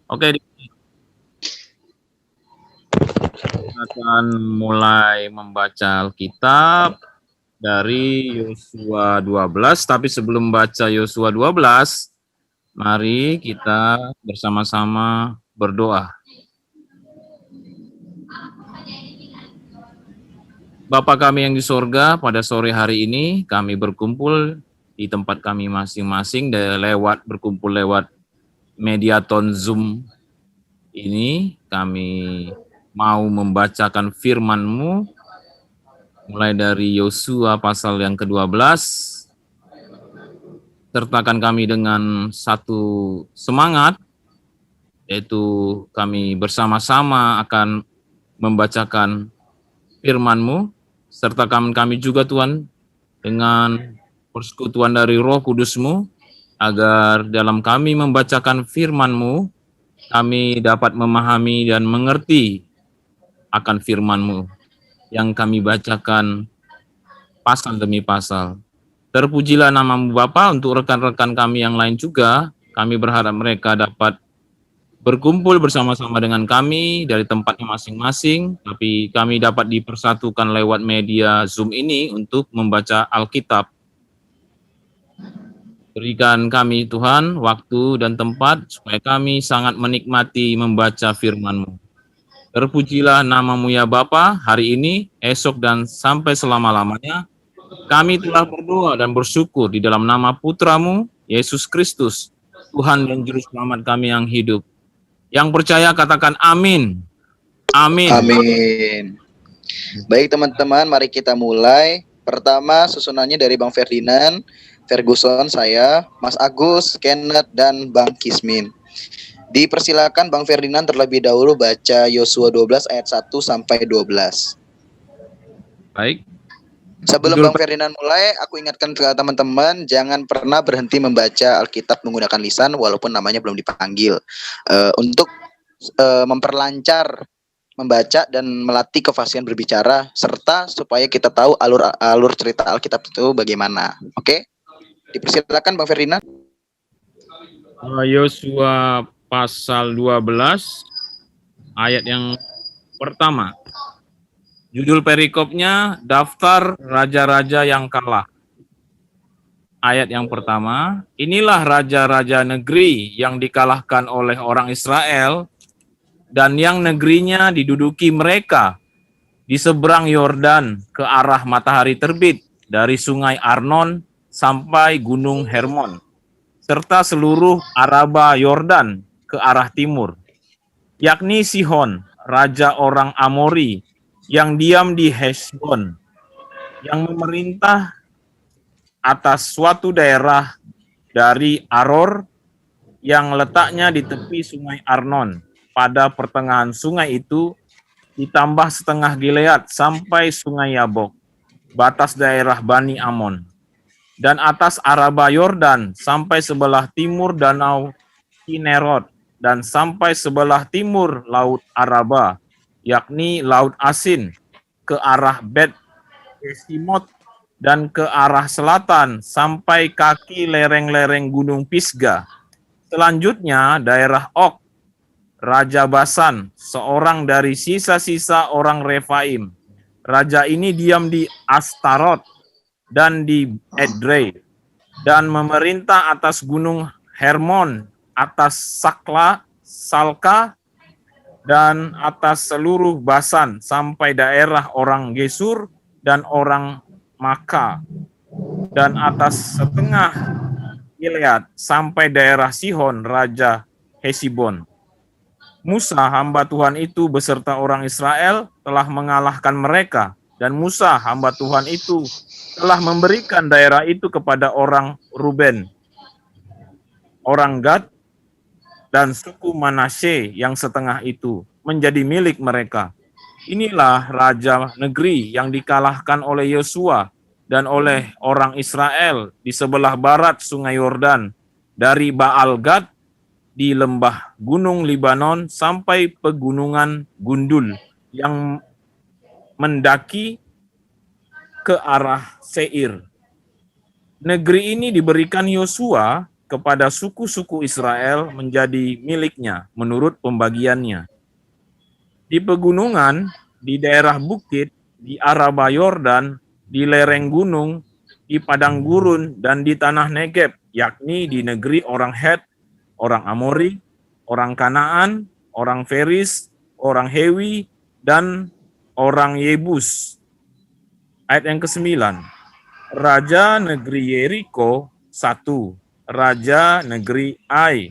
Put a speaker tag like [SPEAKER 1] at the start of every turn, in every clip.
[SPEAKER 1] Oke, kita akan mulai membaca Alkitab dari Yosua 12, tapi sebelum baca Yosua 12, mari kita bersama-sama berdoa. Bapa kami yang di sorga, pada sore hari ini kami berkumpul di tempat kami masing-masing berkumpul lewat mediaton Zoom ini. Kami mau membacakan firman-Mu mulai dari Yosua pasal yang ke-12. Sertakan kami dengan satu semangat, yaitu kami bersama-sama akan membacakan firman-Mu. Sertakan kami juga Tuhan dengan persekutuan dari Roh Kudus-Mu, agar dalam kami membacakan firman-Mu, kami dapat memahami dan mengerti akan firman-Mu yang kami bacakan pasal demi pasal. Terpujilah nama-Mu Bapa. Untuk rekan-rekan kami yang lain juga, kami berharap mereka dapat berkumpul bersama-sama dengan kami dari tempatnya masing-masing, tapi kami dapat dipersatukan lewat media Zoom ini untuk membaca Alkitab. Berikan kami Tuhan waktu dan tempat supaya kami sangat menikmati membaca firman-Mu. Terpujilah nama-Mu ya Bapa, hari ini, esok, dan sampai selama-lamanya. Kami telah berdoa dan bersyukur di dalam nama Putra-Mu, Yesus Kristus, Tuhan dan Juru Selamat kami yang hidup. Yang percaya katakan amin. Amin.
[SPEAKER 2] Amin. Baik teman-teman, mari kita mulai. Pertama susunannya dari Bang Ferdinand, Ferguson, saya, Mas Agus, Kenneth, dan Bang Kismin. Dipersilakan Bang Ferdinand terlebih dahulu baca Yosua 12 ayat 1 sampai 12.
[SPEAKER 1] Baik.
[SPEAKER 2] Sebelum Bang Ferdinand mulai, aku ingatkan ke teman-teman, jangan pernah berhenti membaca Alkitab menggunakan lisan walaupun namanya belum dipanggil. Untuk memperlancar membaca dan melatih kefasihan berbicara, serta supaya kita tahu alur cerita Alkitab itu bagaimana. Oke? Dipersilakan Bang Ferdinand.
[SPEAKER 1] Yosua pasal 12 ayat yang pertama. Judul perikopnya, daftar raja-raja yang kalah. Ayat yang pertama, inilah raja-raja negeri yang dikalahkan oleh orang Israel dan yang negerinya diduduki mereka di seberang Yordan ke arah matahari terbit dari sungai Arnon sampai gunung Hermon, serta seluruh Araba Yordan ke arah timur, yakni Sihon, raja orang Amori, yang diam di Hesbon, yang memerintah atas suatu daerah dari Aror yang letaknya di tepi sungai Arnon. Pada pertengahan sungai itu ditambah setengah Gilead sampai sungai Yabok, batas daerah Bani Amon, dan atas Araba Yordan sampai sebelah timur danau Kinerot, dan sampai sebelah timur laut Araba, yakni laut Asin, ke arah Bet Yesimot, dan ke arah selatan sampai kaki lereng-lereng gunung Pisgah. Selanjutnya daerah Ok, Raja Basan, seorang dari sisa-sisa orang Refaim. Raja ini diam di Astarot dan di Edrei, dan memerintah atas gunung Hermon, atas Salka, dan atas seluruh Basan sampai daerah orang Gesur dan orang Maka, dan atas setengah Gilead sampai daerah Sihon, Raja Hesibon. Musa, hamba Tuhan itu beserta orang Israel telah mengalahkan mereka, dan Musa, hamba Tuhan itu telah memberikan daerah itu kepada orang Ruben, orang Gad, dan suku Manasye yang setengah itu menjadi milik mereka. Inilah raja negeri yang dikalahkan oleh Yosua dan oleh orang Israel di sebelah barat sungai Yordan, dari Baal Gad di lembah gunung Libanon sampai pegunungan Gundul yang mendaki ke arah Seir. Negeri ini diberikan Yosua kepada suku-suku Israel menjadi miliknya menurut pembagiannya. Di pegunungan, di daerah bukit, di Araba Yordan, di lereng gunung, di padang gurun, dan di tanah Negeb, yakni di negeri orang Het, orang Amori, orang Kanaan, orang Feris, orang Hewi, dan orang Yebus. Ayat yang ke-9. Raja negeri Yeriko 1, Raja negeri Ai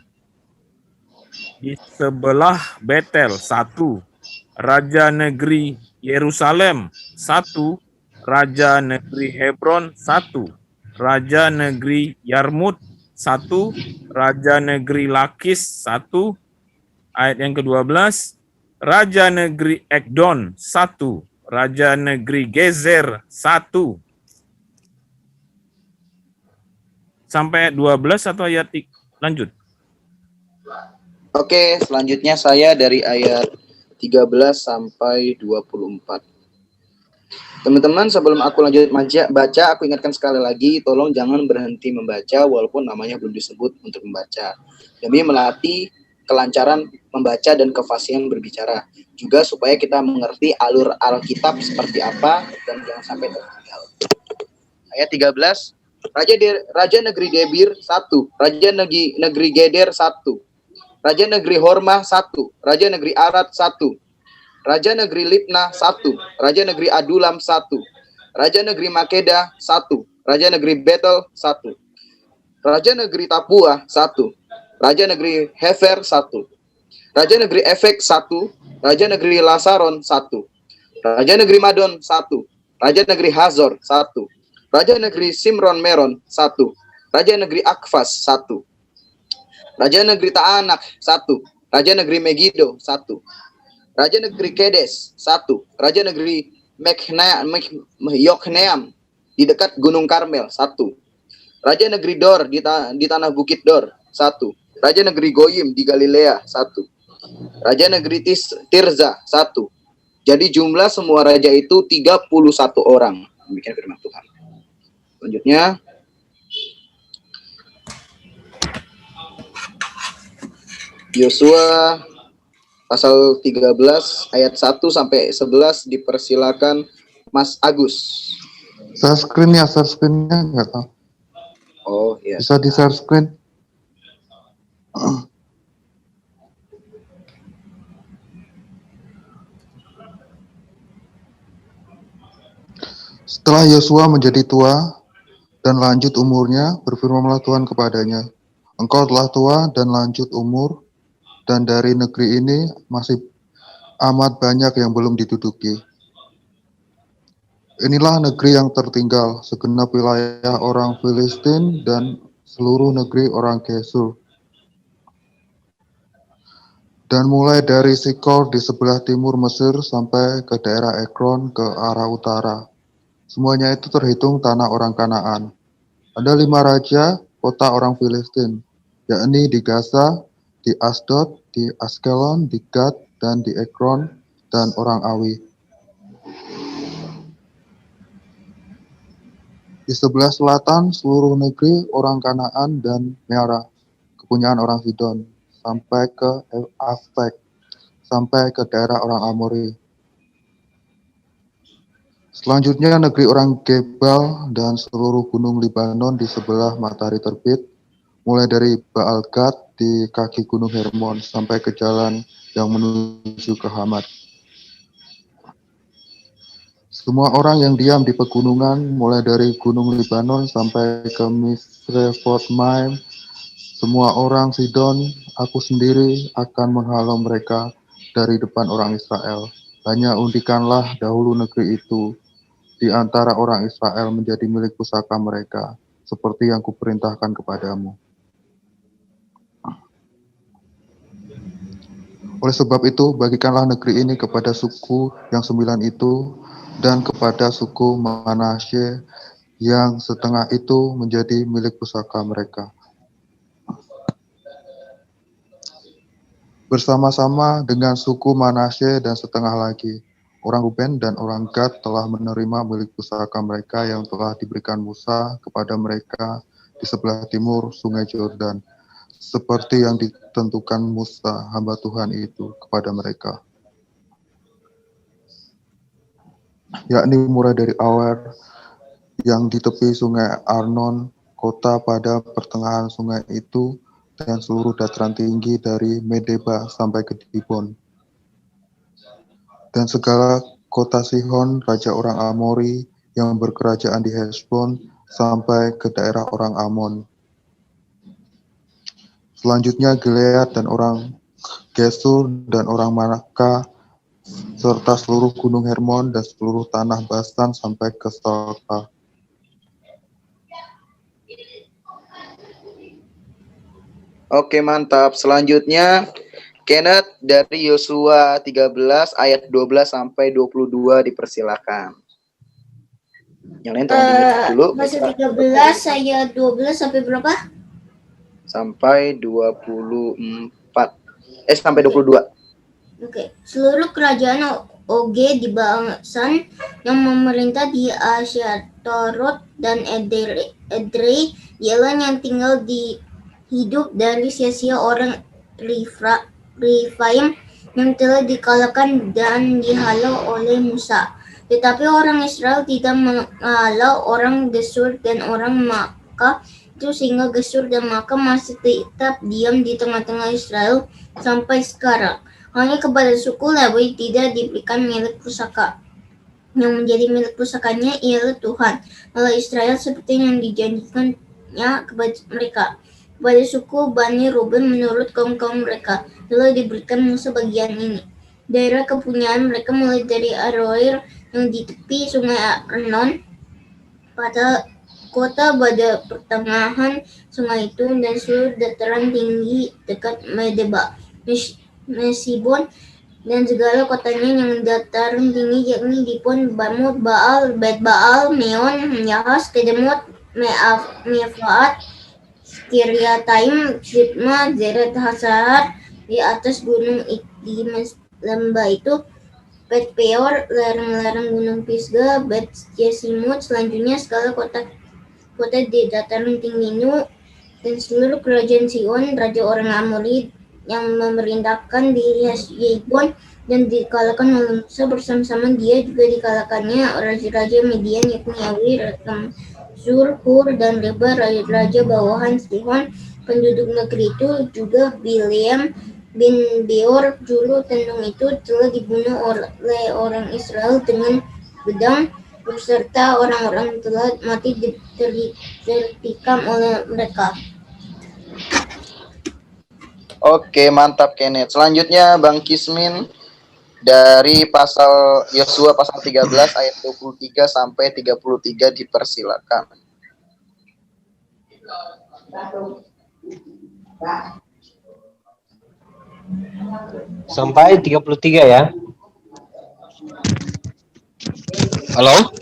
[SPEAKER 1] di sebelah Betel 1, Raja negeri Yerusalem 1, Raja negeri Hebron 1, Raja negeri Yarmut 1, Raja negeri Lakis 1, ayat yang ke-12, Raja negeri Ekdon 1, Raja negeri Gezer 1. Sampai 12 atau ayat lanjut?
[SPEAKER 2] Oke, selanjutnya saya dari ayat 13 sampai 24. Teman-teman, sebelum aku lanjut baca, aku ingatkan sekali lagi, tolong jangan berhenti membaca walaupun namanya belum disebut untuk membaca. Demi melatih kelancaran membaca dan kefasihan berbicara. Juga supaya kita mengerti alur Alkitab seperti apa dan jangan sampai tertinggal. Ayat 13. Raja negeri Debir 1, Raja negeri Geder 1, Raja negeri Hormah 1, Raja negeri Arad 1, Raja negeri Libnah 1, Raja negeri Adulam 1, Raja negeri Makeda 1, Raja negeri Betel 1, Raja negeri Tapua 1, Raja negeri Hefer 1, Raja negeri Efek 1, Raja negeri Lasaron 1, Raja negeri Madon 1, Raja negeri Hazor 1, Raja negeri Simron Meron 1, Raja negeri Akfas 1, Raja negeri Taanak 1, Raja negeri Megido 1, Raja negeri Kedes 1, Raja negeri Yokneam di dekat Gunung Karmel 1, Raja negeri Dor di tanah Bukit Dor 1, Raja negeri Goyim di Galilea 1, Raja negeri Tirza 1. Jadi jumlah semua raja itu 31 orang. Demikian firman Tuhan. Selanjutnya, Yosua pasal 13 ayat 1 sampai 11 dipersilakan Mas Agus.
[SPEAKER 3] Share screen-nya nggak tahu.
[SPEAKER 2] Oh iya.
[SPEAKER 3] Bisa di share screen. Setelah Yosua menjadi tua dan lanjut umurnya, berfirmanlah Tuhan kepadanya, engkau telah tua dan lanjut umur, dan dari negeri ini masih amat banyak yang belum diduduki. Inilah negeri yang tertinggal, segenap wilayah orang Filistin dan seluruh negeri orang Gesur. Dan mulai dari Sikor di sebelah timur Mesir sampai ke daerah Ekron ke arah utara. Semuanya itu terhitung tanah orang Kanaan. Ada 5 raja kota orang Filistin, yakni di Gaza, di Asdod, di Askelon, di Gad, dan di Ekron, dan orang Awi. Di sebelah selatan seluruh negeri orang Kanaan dan Meara, kepunyaan orang Sidon, sampai ke Afek, sampai ke daerah orang Amori. Selanjutnya negeri orang Gebal dan seluruh gunung Libanon di sebelah matahari terbit, mulai dari Baal Gad di kaki gunung Hermon sampai ke jalan yang menuju ke Hamat. Semua orang yang diam di pegunungan, mulai dari gunung Libanon sampai ke Misrefot-Maim, semua orang Sidon, aku sendiri akan menghalau mereka dari depan orang Israel. Hanya undikanlah dahulu negeri itu di antara orang Israel menjadi milik pusaka mereka, seperti yang kuperintahkan kepadamu. Oleh sebab itu, bagikanlah negeri ini kepada suku yang 9 itu, dan kepada suku Manasye yang setengah itu menjadi milik pusaka mereka. Bersama-sama dengan suku Manasye dan setengah lagi, orang Ruben dan orang Gad telah menerima milik pusaka mereka yang telah diberikan Musa kepada mereka di di sebelah timur Sungai Yordan, seperti yang ditentukan Musa, hamba Tuhan itu, kepada mereka. Yakni mulai dari Awer yang di tepi Sungai Arnon, kota pada pertengahan sungai itu, dan seluruh dataran tinggi dari Medeba sampai ke Dibon. Dan segala kota Sihon, raja orang Amori, yang berkerajaan di Hesbon, sampai ke daerah orang Amon. Selanjutnya Gilead dan orang Gesur dan orang Manaka, serta seluruh gunung Hermon dan seluruh tanah Basan sampai ke Salka.
[SPEAKER 2] Oke, mantap. Selanjutnya Kenneth dari Yosua 13 ayat 12 sampai 22 dipersilakan. Yang lain tolong diingat dulu.
[SPEAKER 4] Pasal 13 ayat 12 sampai berapa?
[SPEAKER 2] Sampai 24. Sampai 22.
[SPEAKER 4] Oke. Seluruh kerajaan Oge di Basan yang memerintah di Asyatarot dan Edrei, ialah yang tinggal di hidup dari sia-sia orang Rifaim yang telah dikalahkan dan dihalau oleh Musa. Tetapi orang Israel tidak menghalau orang Gesur dan orang Maka itu, sehingga Gesur dan Maka masih tetap diam di tengah-tengah Israel sampai sekarang. Hanya kepada suku Lewi tidak diberikan milik pusaka. Yang menjadi milik pusakanya ialah Tuhan Allah Israel, seperti yang dijanjikannya kepada mereka. Kepada suku Bani Ruben menurut kaum-kaum mereka telah diberikan Musa bagian ini. Daerah kepunyaan mereka mulai dari Aroer yang di tepi sungai Arnon pada kota pada pertengahan sungai itu, dan seluruh dataran tinggi dekat Medeba, Mesibon dan segala kotanya yang dataran tinggi, yakni Dibon, Bamut, Baal, Bet Baal, Meon, Yahas, Kedemot, Mefaat, Kiryataim, Sibma, Zeret Hasarat di atas gunung di lembah itu, Bet Peor, lereng-lereng gunung Pisgah, Bet Yesimut, selanjutnya segala kota di dataran tinggi Nu, dan seluruh kerajaan Sion, raja orang Amori yang memerintahkan di Hesbon dan dikalahkan oleh Musa. Bersama-sama dia juga dikalahkannya raja-raja Midian, yakni Yawi, Rekam, Zur, Hur, dan Reba, raja bawahan Sihon. Penduduk negeri itu juga Bileam bin Beor, juru tendung itu, telah dibunuh oleh orang Israel dengan pedang, beserta orang-orang telah mati tertikam oleh mereka.
[SPEAKER 2] Oke, mantap Kenneth. Selanjutnya Bang Kismin dari pasal Yosua pasal 13 ayat 23 sampai 33 dipersilakan.
[SPEAKER 5] Sampai 33 ya. Halo?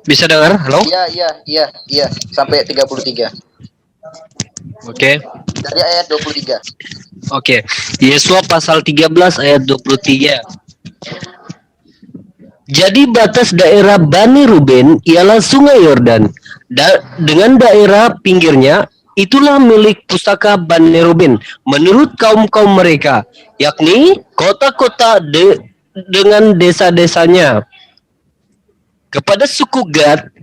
[SPEAKER 5] Bisa dengar? Halo?
[SPEAKER 2] Iya. Sampai 33.
[SPEAKER 5] Oke.
[SPEAKER 2] Dari ayat 23.
[SPEAKER 5] Oke. Yosua pasal 13 ayat 23. Jadi batas daerah Bani Ruben ialah Sungai Yordan. Dengan daerah pinggirnya itulah milik pusaka Bani Ruben menurut kaum-kaum mereka, yakni kota-kota dengan desa-desanya. Kepada suku Gad,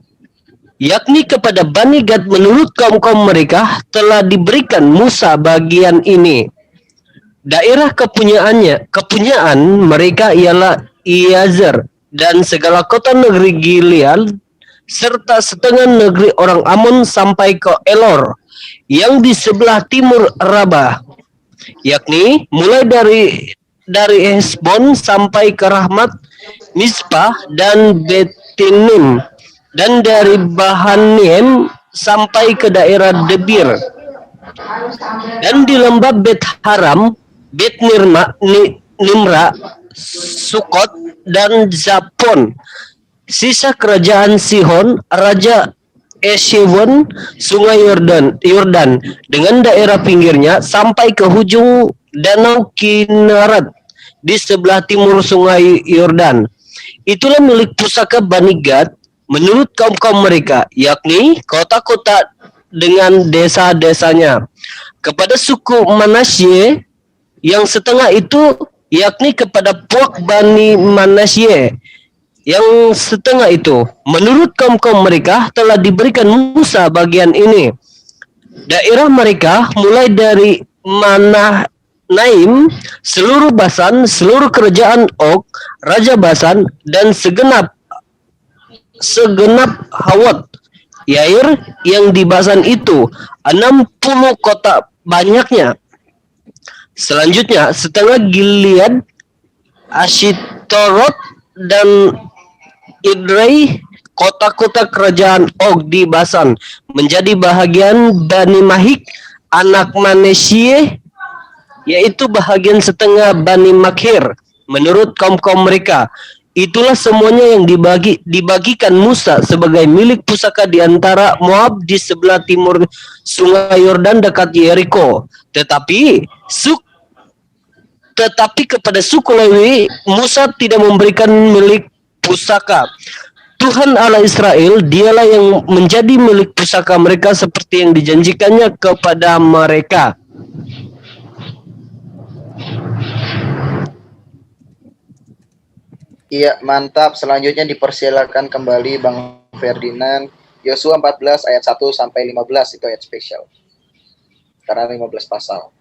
[SPEAKER 5] yakni kepada Bani Gad menurut kaum-kaum mereka telah diberikan Musa bagian ini. Daerah kepunyaan mereka ialah Iazer dan segala kota negeri Gilead serta setengah negeri orang Amon sampai ke Elor yang di sebelah timur Rabah, yakni mulai dari Hesbon sampai ke Rahmat, Mizpah dan Betinim, dan dari Bahanim sampai ke daerah Debir, dan di lembah Bet Haram, Bet Nimra, Sukot dan Zapon. Sisa kerajaan Sihon, raja Esewon, Sungai Yordan dengan daerah pinggirnya sampai ke hujung Danau Kinerat di sebelah timur Sungai Yordan. Itulah milik pusaka Bani Gad menurut kaum-kaum mereka, yakni kota-kota dengan desa-desanya. Kepada suku Manasye yang setengah itu, yakni kepada puak Bani Manasye yang setengah itu, menurut kaum-kaum mereka telah diberikan Musa bagian ini. Daerah mereka mulai dari Naim, seluruh Basan, seluruh kerajaan Og, Raja Basan, dan segenap Hawat, Yair yang di Basan itu, 60 kota banyaknya. Selanjutnya, setengah Gilead, Ashitaroth, dan Idrei, kota-kota kerajaan Og di Basan, menjadi bahagian Bani Mahik, anak Manasye, yaitu bahagian setengah Bani Makhir, menurut kaum-kaum mereka. Itulah semuanya yang dibagikan Musa sebagai milik pusaka di antara Moab di sebelah timur Sungai Yordan dekat Yeriko. Tetapi kepada suku Lewi, Musa tidak memberikan milik pusaka. Tuhan Allah Israel, dialah yang menjadi milik pusaka mereka seperti yang dijanjikannya kepada mereka.
[SPEAKER 2] Iya, mantap. Selanjutnya dipersilakan kembali Bang Ferdinand. Yosua 14 ayat 1 sampai 15 itu ayat spesial. Karena 15 pasal.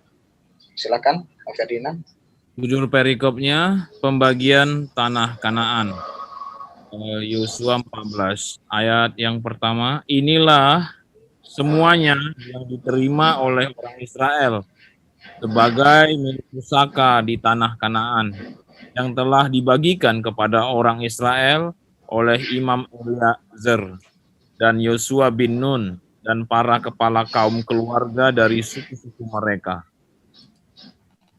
[SPEAKER 2] Silakan Bang Ferdinand.
[SPEAKER 1] Judul perikopnya pembagian tanah Kanaan. Yosua 14 ayat yang pertama, inilah semuanya yang diterima oleh orang Israel sebagai milik pusaka di tanah Kanaan yang telah dibagikan kepada orang Israel oleh Imam Eliezer dan Yosua bin Nun dan para kepala kaum keluarga dari suku-suku mereka.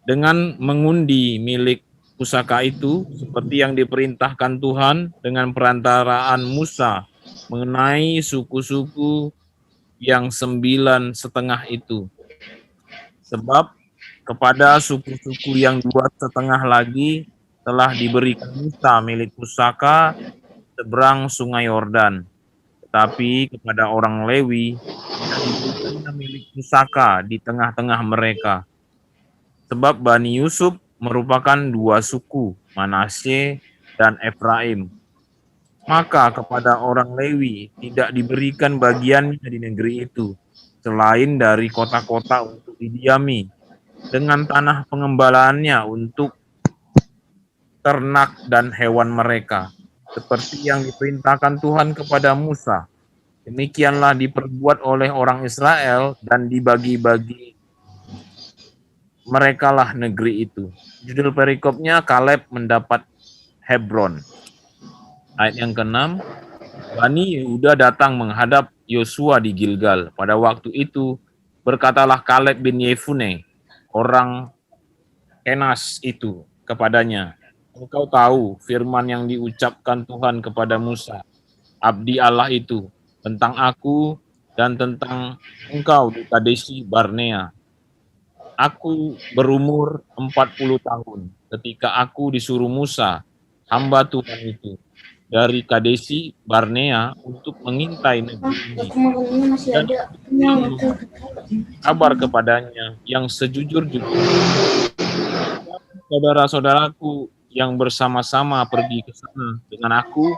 [SPEAKER 1] Dengan mengundi milik pusaka itu seperti yang diperintahkan Tuhan dengan perantaraan Musa mengenai suku-suku yang 9,5 itu. Sebab kepada suku-suku yang 2,5 lagi telah diberikan Musa milik pusaka seberang Sungai Yordan. Tetapi kepada orang Lewi tidak diberikan milik pusaka di tengah-tengah mereka. Sebab Bani Yusuf merupakan 2 suku, Manasye dan Efraim. Maka kepada orang Lewi tidak diberikan bagiannya di negeri itu, selain dari kota-kota untuk didiami, dengan tanah pengembalaannya untuk ternak dan hewan mereka, seperti yang diperintahkan Tuhan kepada Musa. Demikianlah diperbuat oleh orang Israel dan dibagi-bagi merekalah negeri itu. Judul perikopnya Kaleb mendapat Hebron. Ayat yang ke-6, Bani Yehuda datang menghadap Yosua di Gilgal. Pada waktu itu berkatalah Kaleb bin Yefune, orang Kenas itu, kepadanya, engkau tahu firman yang diucapkan Tuhan kepada Musa, abdi Allah itu, tentang aku dan tentang engkau di Kadesi Barnea. Aku berumur 40 tahun ketika aku disuruh Musa, hamba Tuhan itu, dari Kadesi Barnea untuk mengintai negeri ini dan kabar kepadanya yang sejujur-jujurnya. Saudara-saudaraku yang bersama-sama pergi ke sana dengan aku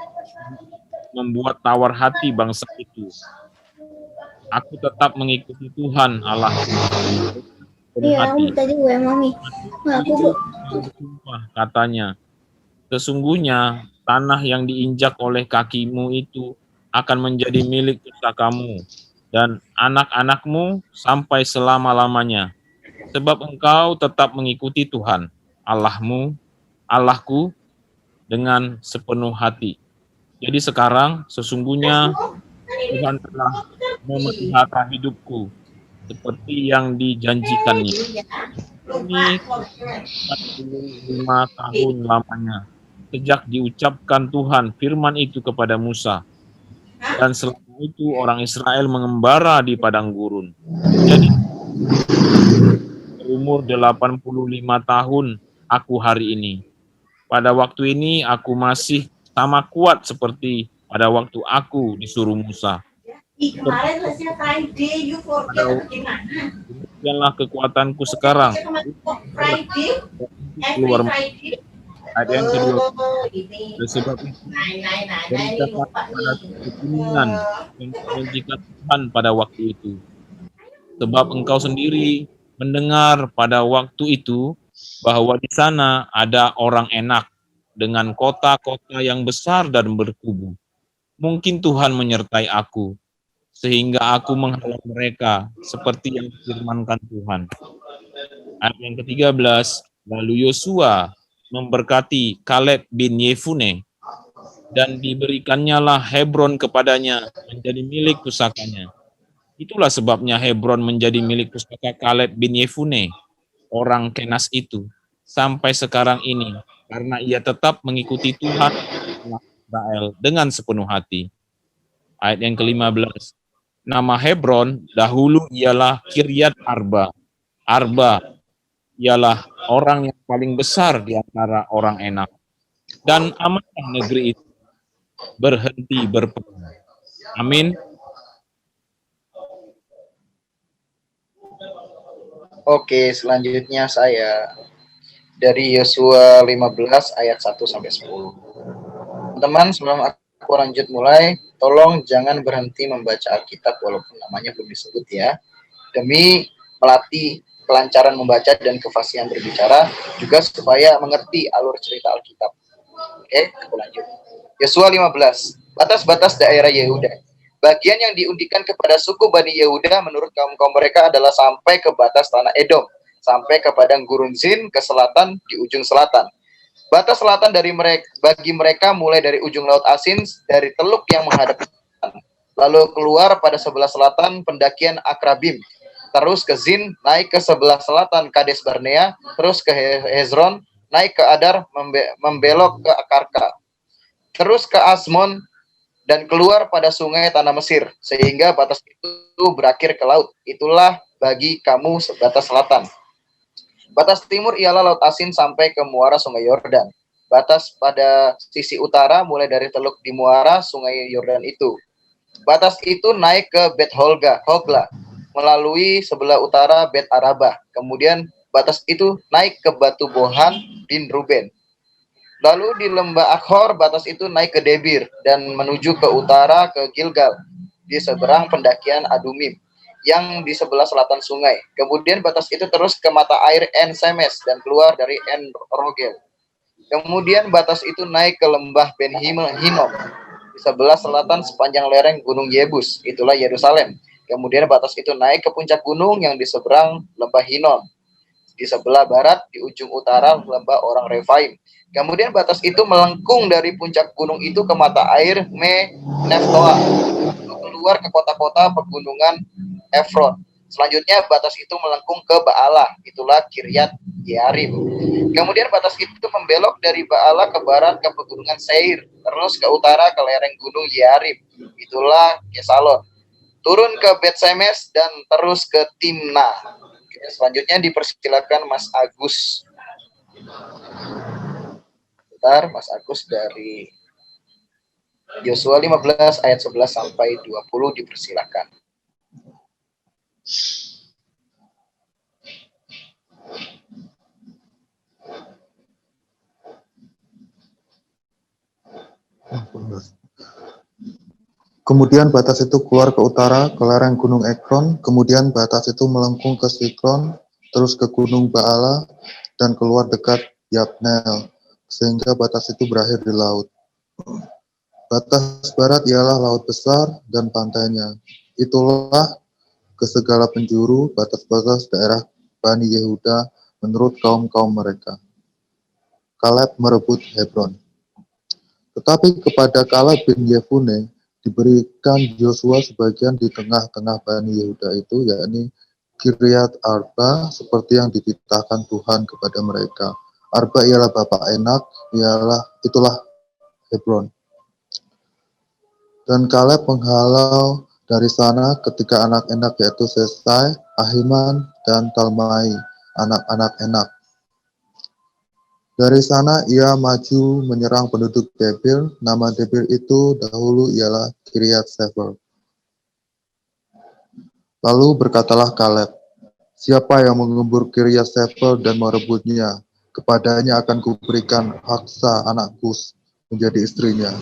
[SPEAKER 1] membuat tawar hati bangsa itu. Aku tetap mengikuti Tuhan Allah.
[SPEAKER 4] Iya, tadi gue mami. Aku
[SPEAKER 1] katanya, sesungguhnya tanah yang diinjak oleh kakimu itu akan menjadi milik pusakamu dan anak-anakmu sampai selama-lamanya, sebab engkau tetap mengikuti Tuhan Allahku dengan sepenuh hati. Jadi sekarang sesungguhnya Tuhan telah memelihara hidupku seperti yang dijanjikannya. Ini 45 tahun lamanya sejak diucapkan Tuhan firman itu kepada Musa. Dan selama itu orang Israel mengembara di padang gurun. Jadi umur 85 tahun aku hari ini. Pada waktu ini aku masih sama kuat seperti pada waktu aku disuruh Musa.
[SPEAKER 6] Kemarin lesnya Friday, you forget atau gimana?
[SPEAKER 1] Demikianlah kekuatanku sekarang.
[SPEAKER 6] Friday,
[SPEAKER 1] Keluar
[SPEAKER 6] every Friday.
[SPEAKER 1] ayat yang kedua.
[SPEAKER 6] Oh, ini.
[SPEAKER 1] Oleh sebab itu,
[SPEAKER 6] Nah, ini
[SPEAKER 1] berikanlah
[SPEAKER 6] lupa
[SPEAKER 1] pada
[SPEAKER 6] nih.
[SPEAKER 1] keturunan yang menjanjikan Tuhan pada waktu itu. Sebab engkau sendiri mendengar pada waktu itu bahwa di sana ada orang enak dengan kota-kota yang besar dan berkubu. Mungkin Tuhan menyertai aku, sehingga aku menghalau mereka seperti yang difirmankan Tuhan. Ayat yang ke-13, lalu Yosua memberkati Kaleb bin Yefune, dan diberikannya lah Hebron kepadanya menjadi milik pusakanya. Itulah sebabnya Hebron menjadi milik pusaka Kaleb bin Yefune, orang Kenas itu, sampai sekarang ini, karena ia tetap mengikuti Tuhan Israel dengan sepenuh hati. Ayat yang ke-15, nama Hebron dahulu ialah Kiryat Arba. Arba ialah orang yang paling besar di antara orang enak. Dan amanah negeri itu berhenti berperang. Amin.
[SPEAKER 2] Oke, selanjutnya saya dari Yosua 15 ayat 1 sampai 10. Teman-teman, sebelum aku lanjut mulai, tolong jangan berhenti membaca Alkitab walaupun namanya belum disebut ya. Demi melatih kelancaran membaca dan kefasihan berbicara, juga supaya mengerti alur cerita Alkitab. Oke, aku lanjut. Yosua 15, batas-batas daerah Yehuda. Bagian yang diundikan kepada suku Bani Yehuda menurut kaum-kaum mereka adalah sampai ke batas tanah Edom, sampai ke padang gurun Zin ke selatan di ujung selatan. Batas selatan bagi mereka mulai dari ujung Laut Asin, dari teluk yang menghadap ke selatan. Lalu keluar pada sebelah selatan pendakian Akrabim, terus ke Zin, naik ke sebelah selatan Kades Barnea, terus ke Hezron, naik ke Adar, membelok ke Akarka, terus ke Asmon, dan keluar pada sungai tanah Mesir, sehingga batas itu berakhir ke laut. Itulah bagi kamu sebatas selatan. Batas timur ialah Laut Asin sampai ke muara sungai Yordan. Batas pada sisi utara mulai dari teluk di muara sungai Yordan itu. Batas itu naik ke Bet Hogla, melalui sebelah utara Bet Arabah. Kemudian batas itu naik ke Batu Bohan bin Ruben. Lalu di lembah Akhor, batas itu naik ke Debir dan menuju ke utara ke Gilgal, di seberang pendakian Adumim, yang di sebelah selatan sungai. Kemudian batas itu terus ke mata air En Semes dan keluar dari En Rogel. Kemudian batas itu naik ke lembah Ben Hinnom, di sebelah selatan sepanjang lereng gunung Yebus, itulah Yerusalem. Kemudian batas itu naik ke puncak gunung yang di seberang lembah Hinnom, di sebelah barat di ujung utara lembah orang Refaim. Kemudian batas itu melengkung dari puncak gunung itu ke mata air Me Neftoa, keluar ke kota-kota pegunungan Efron. Selanjutnya batas itu melengkung ke Baalah, itulah Kiryat Yearim. Kemudian batas itu membelok dari Baalah ke barat ke pegunungan Seir, terus ke utara ke lereng gunung Yearim, itulah Kesalon. Turun ke Bet Semes dan terus ke Timnah. Selanjutnya dipersilakan Mas Agus. Bentar, Mas Agus dari Yosua 15 ayat 11 sampai 20 dipersilakan.
[SPEAKER 3] Kemudian batas itu keluar ke utara, ke lereng gunung Ekron, kemudian batas itu melengkung ke Sikron, terus ke gunung Baala, dan keluar dekat Yabneel, sehingga batas itu berakhir di laut. Batas barat ialah laut besar dan pantainya. Itulah ke segala penjuru batas-batas daerah Bani Yehuda menurut kaum-kaum mereka. Kaleb merebut Hebron. Tetapi kepada Kaleb bin Yefune diberikan Yosua sebagian di tengah-tengah Bani Yehuda itu, yakni Kiryat Arba, seperti yang dititahkan Tuhan kepada mereka. Arba ialah bapak Enak, itulah Hebron. Dan Kaleb menghalau dari sana ketika anak Enak yaitu Sesai, Ahiman, dan Talmai, anak-anak Enak. Dari sana ia maju menyerang penduduk Debir. Nama Debir itu dahulu ialah Kiryat Sefer. Lalu berkatalah Kaleb, siapa yang mengembur Kiryat Sefer dan merebutnya? Kepadanya akan kuberikan Aksa anak Kus menjadi istrinya.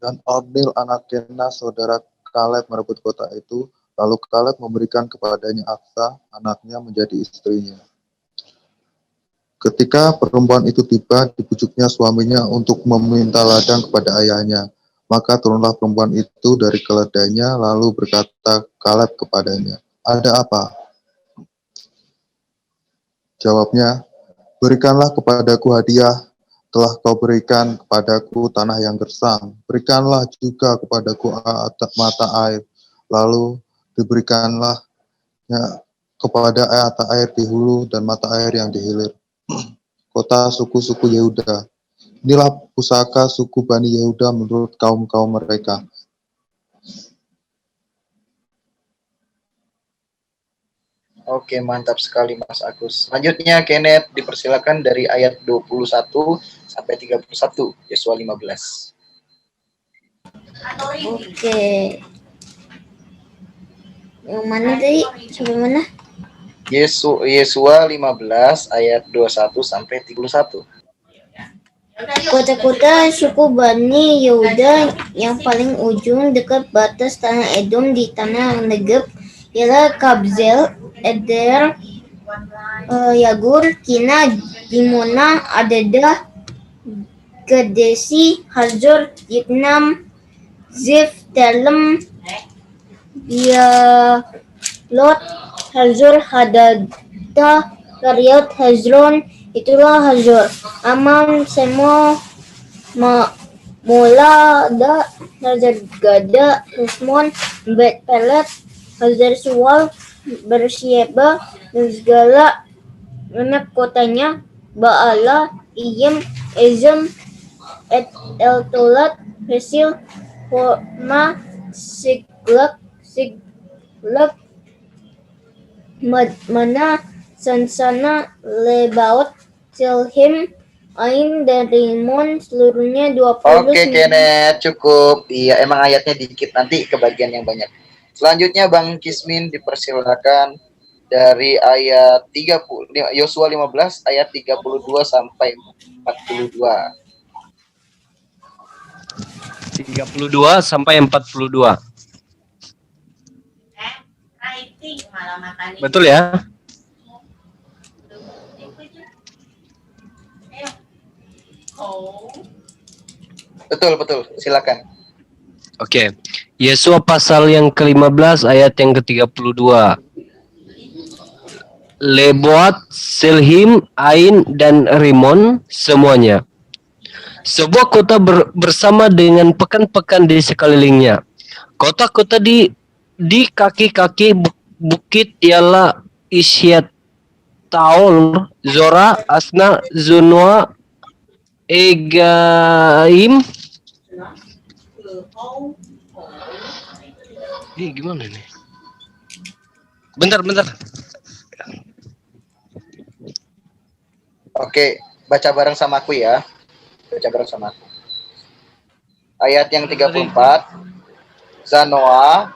[SPEAKER 3] Dan Otnil anak Kenas saudara Kaleb merebut kota itu. Lalu Kaleb memberikan kepadanya Aksa anaknya menjadi istrinya. Ketika perempuan itu tiba, dibujuknya suaminya untuk meminta ladang kepada ayahnya. Maka turunlah perempuan itu dari keledainya, lalu berkata Kaleb kepadanya, ada apa? Jawabnya, berikanlah kepadaku hadiah, telah kau berikan kepadaku tanah yang gersang. Berikanlah juga kepadaku mata air, lalu diberikanlah kepada mata air di hulu dan mata air yang di hilir. Kota suku-suku Yehuda. Inilah pusaka suku Bani Yehuda menurut kaum-kaum mereka.
[SPEAKER 2] Oke, mantap sekali Mas Agus. Selanjutnya Kenneth dipersilakan dari ayat 21 sampai 31 Yesua 15.
[SPEAKER 4] Oke. Yang mana tadi? Sampai mana?
[SPEAKER 2] Yesua 15 ayat 21 sampai 31.
[SPEAKER 4] Kota-kota suku Bani Yehuda yang paling ujung dekat batas tanah Edom di tanah Negeb ialah Kabzel, Eder, Yagur, Kina, Dimona, Adada, Gedesi, Hazor, Yitnam, Zif, Telem, Lot, Hazor, Hadada, Kariot, Hezron, itulah Hazor, Amam, Semo, Mola, Hazar-Gada, Hesmon, Bet Pelet, Hazar Sual, Bersieba, dan segala anak kotanya, Baala, Iyem, Ezem, El-Tolat, Hesil, Homa, Siglak, Mana, Sansana, Lebaot, Silhim, Ain, dan Rimon, seluruhnya 20.
[SPEAKER 2] Oke Kenneth, cukup. Iya, emang ayatnya dikit, nanti ke bagian yang banyak. Selanjutnya Bang Kismin dipersilakan dari ayat 30 Yosua 15 ayat 32 sampai 42.
[SPEAKER 5] 32 sampai 42. Betul ya?
[SPEAKER 2] Betul, silakan.
[SPEAKER 5] Oke. Yesua pasal yang ke-15 ayat yang ke-32. Leboat, Silhim, Ain, dan Rimon semuanya. Sebuah kota bersama dengan pekan-pekan di sekelilingnya. Kota-kota di kaki-kaki bukit ialah Isyat, Taol, Zora, Asna, Zunwa, Egaim. Ini gimana nih? Bentar.
[SPEAKER 2] Oke, baca bareng sama aku ya. Ayat yang 34. Zanoa.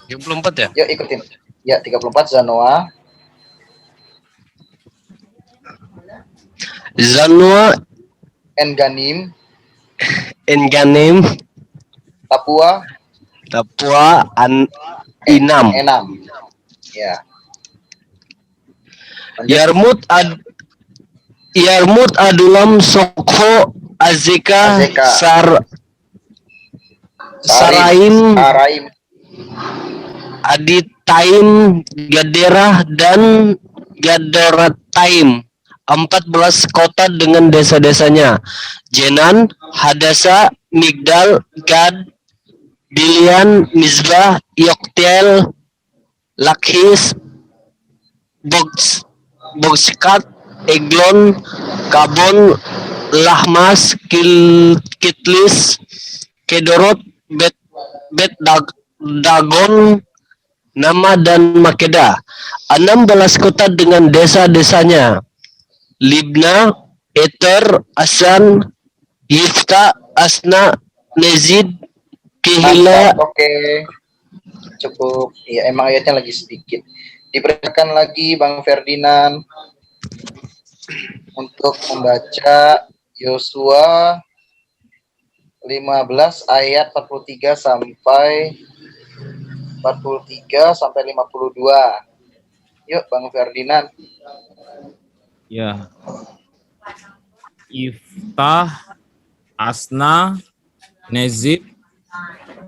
[SPEAKER 5] 34 ya?
[SPEAKER 2] Yuk ikutin. Ya, 34 Zanoa.
[SPEAKER 5] Zanoa,
[SPEAKER 2] Enganim. Tapua,
[SPEAKER 5] Inam.
[SPEAKER 2] Enam. Ya.
[SPEAKER 5] Yarmut, Adulam, Sokho, Azeka. Saraim, Aditaim, Gaderah, dan Gaderataim. 14 kota dengan desa-desanya. Jenan, Hadasa, Migdal, Gad, Bilian, Mizbah, Yoktel, Lakhis, Bogskat, Eglon, Kabon, Lahmas, Kitlis, Kedorot, Bet Dagon, Nama dan Makeda. 16 kota dengan desa-desanya. Libna, Eter, Asan, Yifta, Asna, Nezid, Kehila.
[SPEAKER 2] Mantap, oke. Cukup. Ya, emang ayatnya lagi sedikit. Dipersilakan lagi Bang Ferdinand untuk membaca Yosua 15 ayat 43 sampai 52. Yuk Bang Ferdinand.
[SPEAKER 1] Ya. Iftah, Asna, Nezib,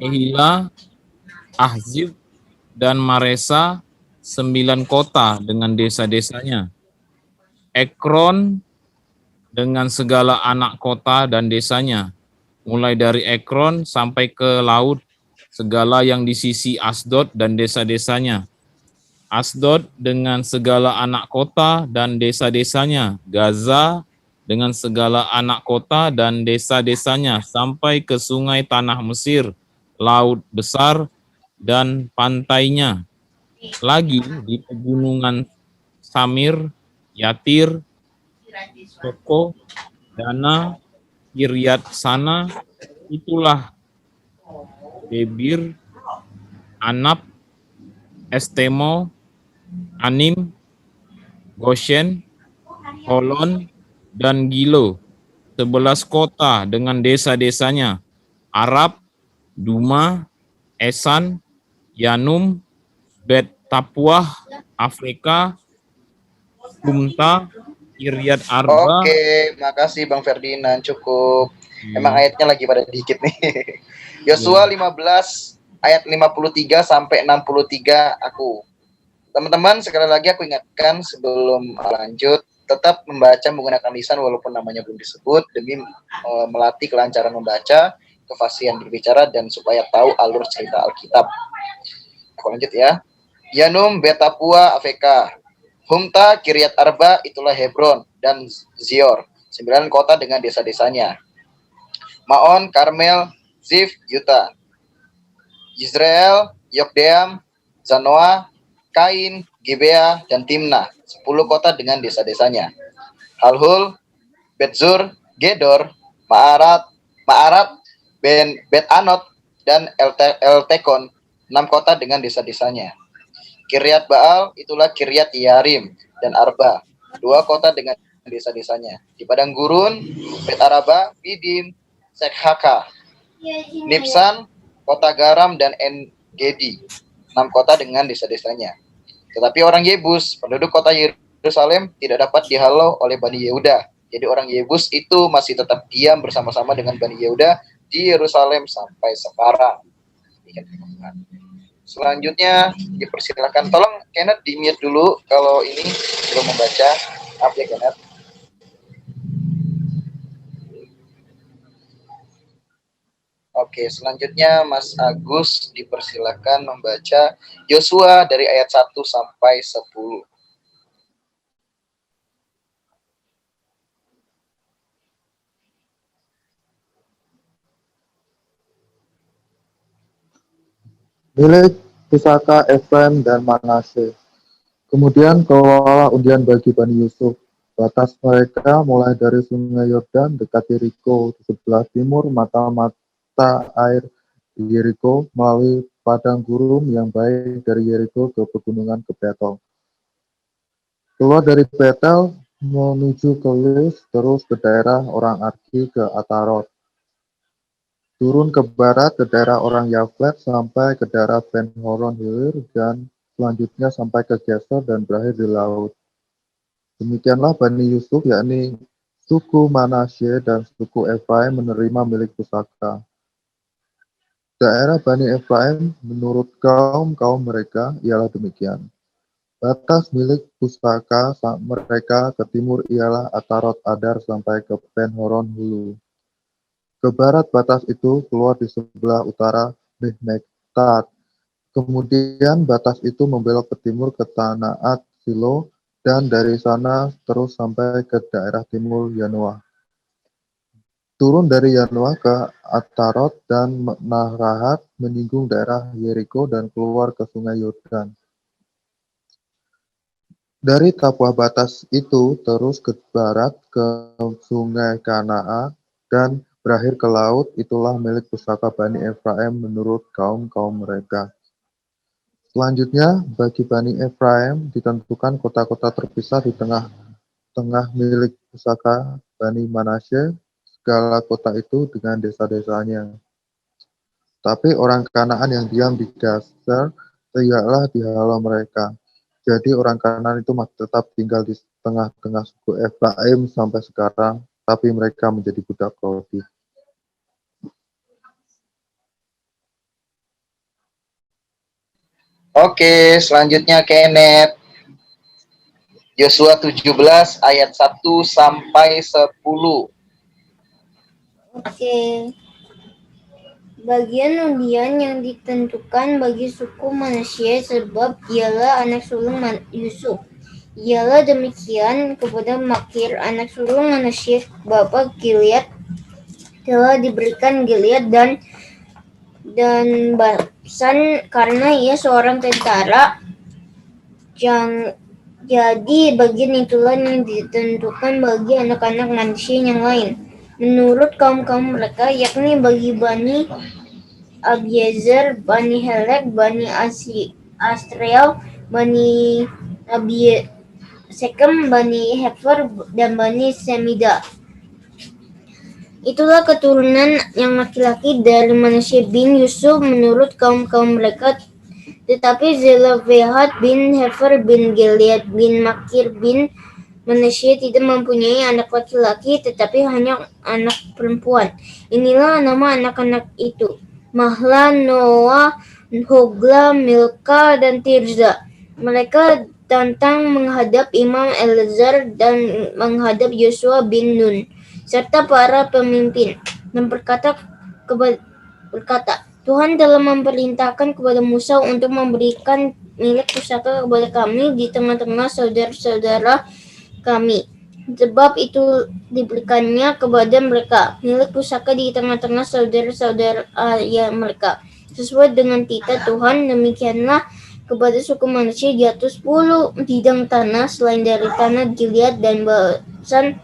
[SPEAKER 1] Kehila, Ahzib, dan Maresa, 9 kota dengan desa-desanya. Ekron dengan segala anak kota dan desanya, mulai dari Ekron sampai ke laut, segala yang di sisi Asdod dan desa-desanya. Asdod dengan segala anak kota dan desa-desanya. Gaza dengan segala anak kota dan desa-desanya, sampai ke sungai tanah Mesir, laut besar, dan pantainya. Lagi di pegunungan Samir, Yatir, Soko, Dana, Kiryat Sana, itulah Debir, Anab, Estemo, Anim, Goshen, Holon, dan Gilo, 11 kota dengan desa-desanya. Arab, Duma, Esan, Yanum, Bet Tapuah, Afrika, Kumta, Kiryat Arba.
[SPEAKER 2] Oke, makasih Bang Ferdinand. Cukup. Emang ayatnya lagi pada dikit nih. Yosua 15 ayat 53 sampai 63 aku. Teman-teman, sekali lagi aku ingatkan sebelum lanjut, tetap membaca menggunakan lisan walaupun namanya belum disebut demi melatih kelancaran membaca, kefasihan berbicara, dan supaya tahu alur cerita Alkitab. Aku lanjut ya. Yanum, Betapua, Afeka. Humta, Kiryat Arba, itulah Hebron, dan Zior. 9 kota dengan desa-desanya. Maon, Karmel, Zif, Yuta. Yisrael, Yokdeam, Zanoa, Kain, Gibea, dan Timnah. 10 kota dengan desa-desanya. Halhul, Betzur, Gedor, Ma'arat, Bet Anot, dan Eltekon. 6 kota dengan desa-desanya. Kiryat Baal, itulah Kiryat Yarim dan Arba, 2 kota dengan desa-desanya. Di padang gurun, Bet Araba, Bidim, Sekhaka, Nipsan, kota garam, dan En-Gedi, 6 kota dengan desa-desanya. Tetapi orang Yebus, penduduk kota Yerusalem, tidak dapat dihalau oleh Bani Yehuda. Jadi orang Yebus itu masih tetap diam bersama-sama dengan Bani Yehuda di Yerusalem sampai sekarang. Selanjutnya dipersilakan, tolong Kenneth di-mute dulu kalau ini belum membaca. Maaf ya Kenneth. Oke, selanjutnya Mas Agus dipersilakan membaca Yosua dari ayat 1 sampai 10.
[SPEAKER 3] Milik pusaka Efraim dan Manase. Kemudian keluarlah undian bagi Bani Yusuf. Batas mereka mulai dari sungai Yordan dekat Yeriko di sebelah timur mata-mata air di Yeriko, melalui padang gurun yang baik dari Yeriko ke pegunungan ke Betel. Keluar dari Betel menuju ke Luz, terus ke daerah orang Arki ke Atarot. Turun ke barat ke daerah orang Yaflet sampai ke daerah Ben-Horon Hilir, dan selanjutnya sampai ke Gesor dan berakhir di laut. Demikianlah Bani Yusuf, yakni suku Manasye dan suku Efraim, menerima milik pusaka. Daerah Bani Efraim menurut kaum mereka ialah demikian. Batas milik pusaka mereka ke timur ialah Atarot Adar sampai ke Ben-Horon Hulu. Ke barat batas itu keluar di sebelah utara Mihmektat. Kemudian batas itu membelok ke timur ke Tanaat Silo, dan dari sana terus sampai ke daerah timur Yanoah. turun dari Yanoa ke Atarot dan Nahrahat, menyinggung daerah Yeriko dan keluar ke sungai Yordan. Dari Tapua batas itu terus ke barat ke sungai Kanaa dan berakhir ke laut. Itulah milik pusaka Bani Efraim menurut kaum-kaum mereka. Selanjutnya, bagi Bani Efraim ditentukan kota-kota terpisah di tengah milik pusaka Bani Manasye, segala kota itu dengan desa-desanya. Tapi orang Kanaan yang diam di Geser tegaklah dihalau mereka. Jadi orang Kanaan itu masih tetap tinggal di tengah-tengah suku Efraim sampai sekarang, tapi mereka menjadi budak Rodi.
[SPEAKER 2] Oke, selanjutnya Kenneth. Yosua 17 ayat 1 sampai 10.
[SPEAKER 4] Oke. Bagian undian yang ditentukan bagi suku Manasye sebab ialah anak sulung Yusuf. Ialah demikian kepada Makir, anak sulung Manasye, bapa Gilead, telah diberikan Gilead dan Basan karena ia seorang tentara. Jadi bagian itulah yang ditentukan bagi anak-anak Manasye yang lain menurut kaum-kaum mereka, yakni bagi Bani Abiezer, Bani Helek, Bani Astreel, Bani Sekem, Bani Hefer, dan Bani Semida. Itulah keturunan yang laki-laki dari Manasye bin Yusuf menurut kaum-kaum mereka. Tetapi Zelofehad bin Hefer bin Gilead bin Makir bin Manasye tidak mempunyai anak laki-laki, tetapi hanya anak perempuan. Inilah nama anak-anak itu: Mahla, Noah, Hogla, Milka, dan Tirza. Mereka tantang menghadap Imam Elazar dan menghadap Yosua bin Nun, serta para pemimpin, dan berkata, Tuhan telah memerintahkan kepada Musa untuk memberikan milik pusaka kepada kami di tengah-tengah saudara-saudara kami. Sebab itu diberikannya kepada mereka milik pusaka di tengah-tengah saudara-saudara mereka. Sesuai dengan titah Tuhan, demikianlah kepada suku Manasye jatuh 10 bidang tanah selain dari tanah Gilead dan Basan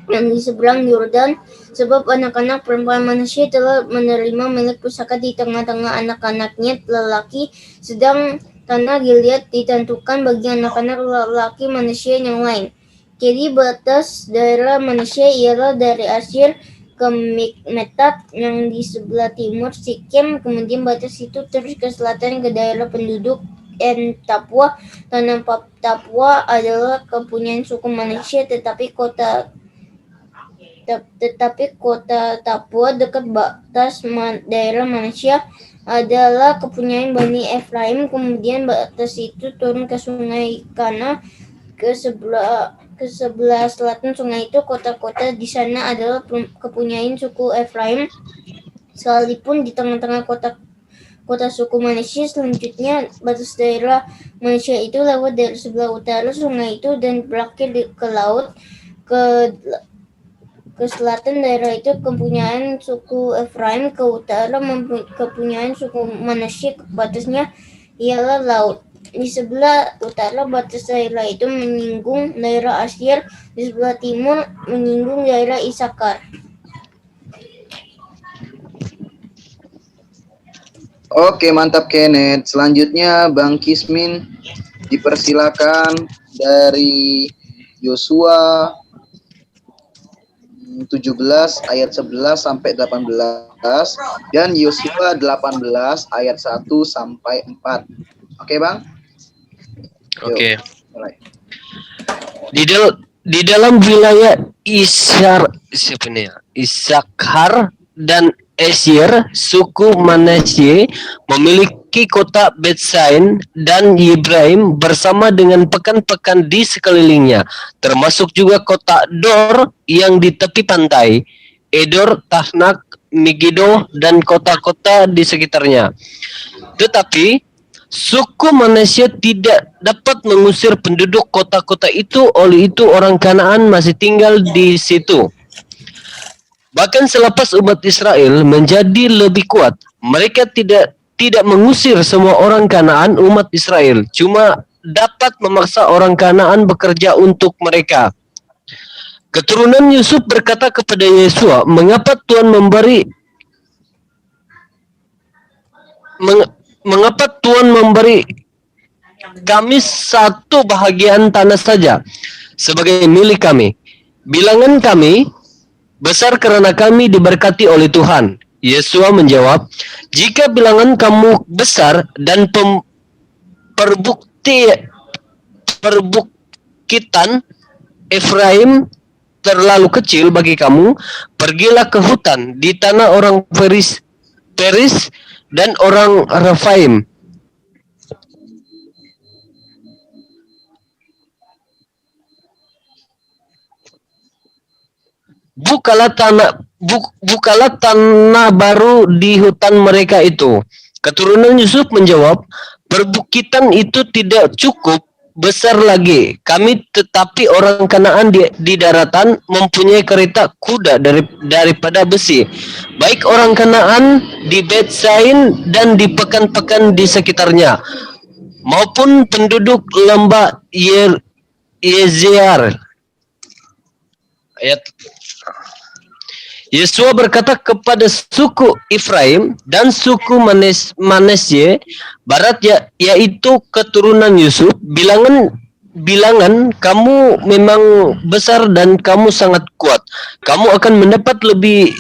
[SPEAKER 4] yang di seberang Yordan, sebab anak-anak perempuan Manasye telah menerima milik pusaka di tengah-tengah anak-anaknya lelaki, sedang tanah Gilead ditentukan bagi anak-anak lelaki Manasye yang lain. Jadi batas daerah Manasye ialah dari Asyir ke Mikmetat yang di sebelah timur Sikem, kemudian batas itu terus ke selatan ke daerah penduduk Tapua. Tanah Tapua adalah kepunyaan suku Manasye, tetapi kota Tapua dekat batas daerah Manasye adalah kepunyaan Bani Efraim. Kemudian batas itu turun ke sungai Kana ke sebelah selatan sungai itu. Kota-kota di sana adalah kepunyaan suku Efraim, sekalipun di tengah-tengah kota suku Manasye. Selanjutnya batas daerah Manasye itu lewat dari sebelah utara sungai itu dan berakhir ke laut. Ke selatan daerah itu kepunyaan suku Efraim, ke utara kepunyaan suku Manasye. Batasnya ialah laut. Di sebelah utara batas daerah itu menyinggung daerah Asyir, di sebelah timur menyinggung daerah Isakar.
[SPEAKER 2] Oke, mantap Kenneth. Selanjutnya Bang Kismin, dipersilakan dari Yosua 17 ayat 11 sampai 18 dan Yosua 18 ayat 1 sampai 4. Oke, Bang?
[SPEAKER 5] Oke.
[SPEAKER 2] Mulai.
[SPEAKER 5] Di dalam wilayah Isakar dan Asyir, suku Manasye memiliki kota Betsain dan Ibrahim bersama dengan pekan-pekan di sekelilingnya, termasuk juga kota Dor yang di tepi pantai, Edor, Tahnak, Megiddo, dan kota-kota di sekitarnya. Tetapi suku Manasye tidak dapat mengusir penduduk kota-kota itu, oleh itu orang Kanaan masih tinggal di situ. Bahkan selepas umat Israel menjadi lebih kuat, mereka tidak mengusir semua orang Kanaan umat Israel, cuma dapat memaksa orang Kanaan bekerja untuk mereka. Keturunan Yusuf berkata kepada Yesua, "Mengapa Tuhan memberi kami satu bahagian tanah saja sebagai milik kami? Bilangan kami besar karena kami diberkati oleh Tuhan." Yesua menjawab, "Jika bilangan kamu besar dan perbukitan Efraim terlalu kecil bagi kamu, pergilah ke hutan di tanah orang Peris dan orang Refaim. Bukalah tanah baru di hutan mereka itu." Keturunan Yusuf menjawab, "Perbukitan itu tidak cukup besar lagi kami, tetapi orang Kanaan di daratan mempunyai kereta kuda daripada besi, baik orang Kanaan di Bet-Sain dan di pekan-pekan di sekitarnya, maupun penduduk lembah Yezear." Ayat Yesua berkata kepada suku Efraim dan suku Manasye barat, yaitu keturunan Yusuf, bilangan kamu memang besar dan kamu sangat kuat. Kamu akan mendapat lebih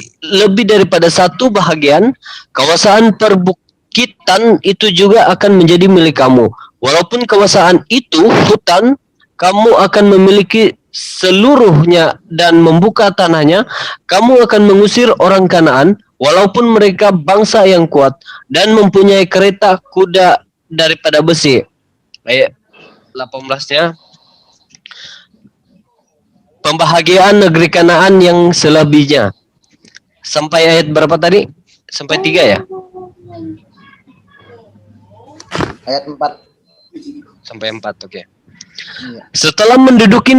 [SPEAKER 5] daripada satu bahagian. Kawasan perbukitan itu juga akan menjadi milik kamu. Walaupun kawasan itu hutan, kamu akan memiliki seluruhnya dan membuka tanahnya. Kamu akan mengusir orang Kanaan, walaupun mereka bangsa yang kuat dan mempunyai kereta kuda daripada besi. Ayat 18-nya, pembahagian negeri Kanaan yang selebihnya. Sampai ayat berapa tadi? Sampai 3 ya?
[SPEAKER 2] Ayat 4.
[SPEAKER 5] Sampai 4, oke.
[SPEAKER 2] Iya.
[SPEAKER 5] Setelah menduduki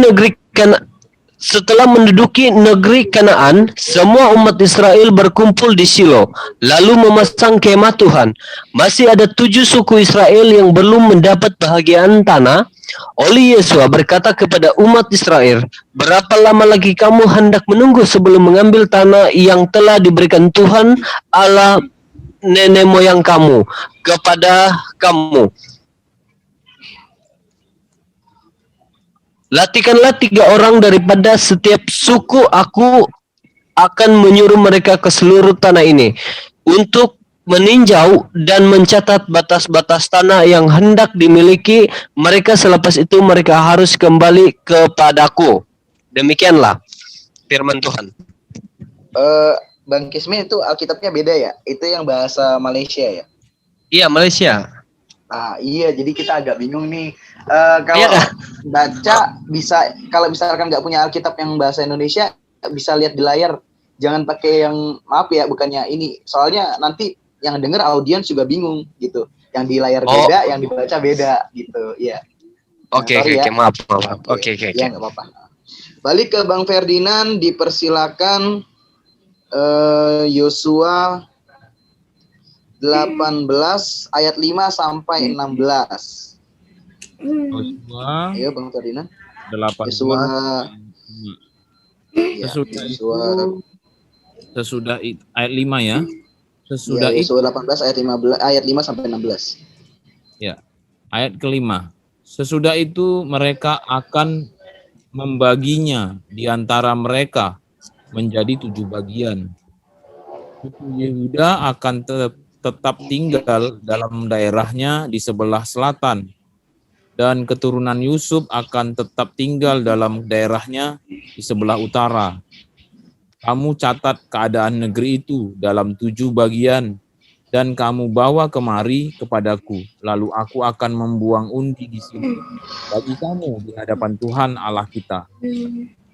[SPEAKER 5] negeri Kanaan, semua umat Israel berkumpul di Shilo, lalu memasang kemah Tuhan. Masih ada 7 suku Israel yang belum mendapat bahagian tanah. Oleh Yesua berkata kepada umat Israel, "Berapa lama lagi kamu hendak menunggu sebelum mengambil tanah yang telah diberikan Tuhan Allah nenek moyang kamu kepada kamu? Latihkanlah 3 orang daripada setiap suku, aku akan menyuruh mereka ke seluruh tanah ini untuk meninjau dan mencatat batas-batas tanah yang hendak dimiliki mereka. Selepas itu mereka harus kembali kepadaku." Demikianlah firman Tuhan.
[SPEAKER 2] Bang Kismin, itu Alkitabnya beda ya? Itu yang bahasa Malaysia ya?
[SPEAKER 5] Iya, Malaysia.
[SPEAKER 2] Iya, jadi kita agak bingung nih. Kalau
[SPEAKER 5] Iya.
[SPEAKER 2] baca bisa, kalau misalkan nggak punya Alkitab yang bahasa Indonesia, bisa lihat di layar. Jangan pakai yang, maaf ya, bukannya ini. Soalnya nanti yang denger audiens juga bingung gitu. Yang di layar beda, yang dibaca beda gitu. Iya.
[SPEAKER 5] Oke, maaf. Oke.
[SPEAKER 2] Ya, nggak apa-apa. Balik ke Bang Ferdinand, dipersilakan. Yosua 18 ayat 5 sampai 16.
[SPEAKER 1] Yosua
[SPEAKER 2] Ayo Bang Ferdinand.
[SPEAKER 1] 18.
[SPEAKER 2] Yosua. Ya,
[SPEAKER 1] Sesudah ayat 5 ya. Sesudah
[SPEAKER 2] ya,
[SPEAKER 1] itu
[SPEAKER 2] Yosua 18 ayat 5 sampai 16.
[SPEAKER 1] ya. Ayat kelima. Sesudah itu mereka akan membaginya di antara mereka menjadi 7 bagian. Suku Yehuda akan tetap tinggal dalam daerahnya di sebelah selatan, dan keturunan Yusuf akan tetap tinggal dalam daerahnya di sebelah utara. Kamu catat keadaan negeri itu dalam 7 bagian, dan kamu bawa kemari kepadaku. Lalu aku akan membuang undi di sini bagi kamu di hadapan Tuhan Allah kita.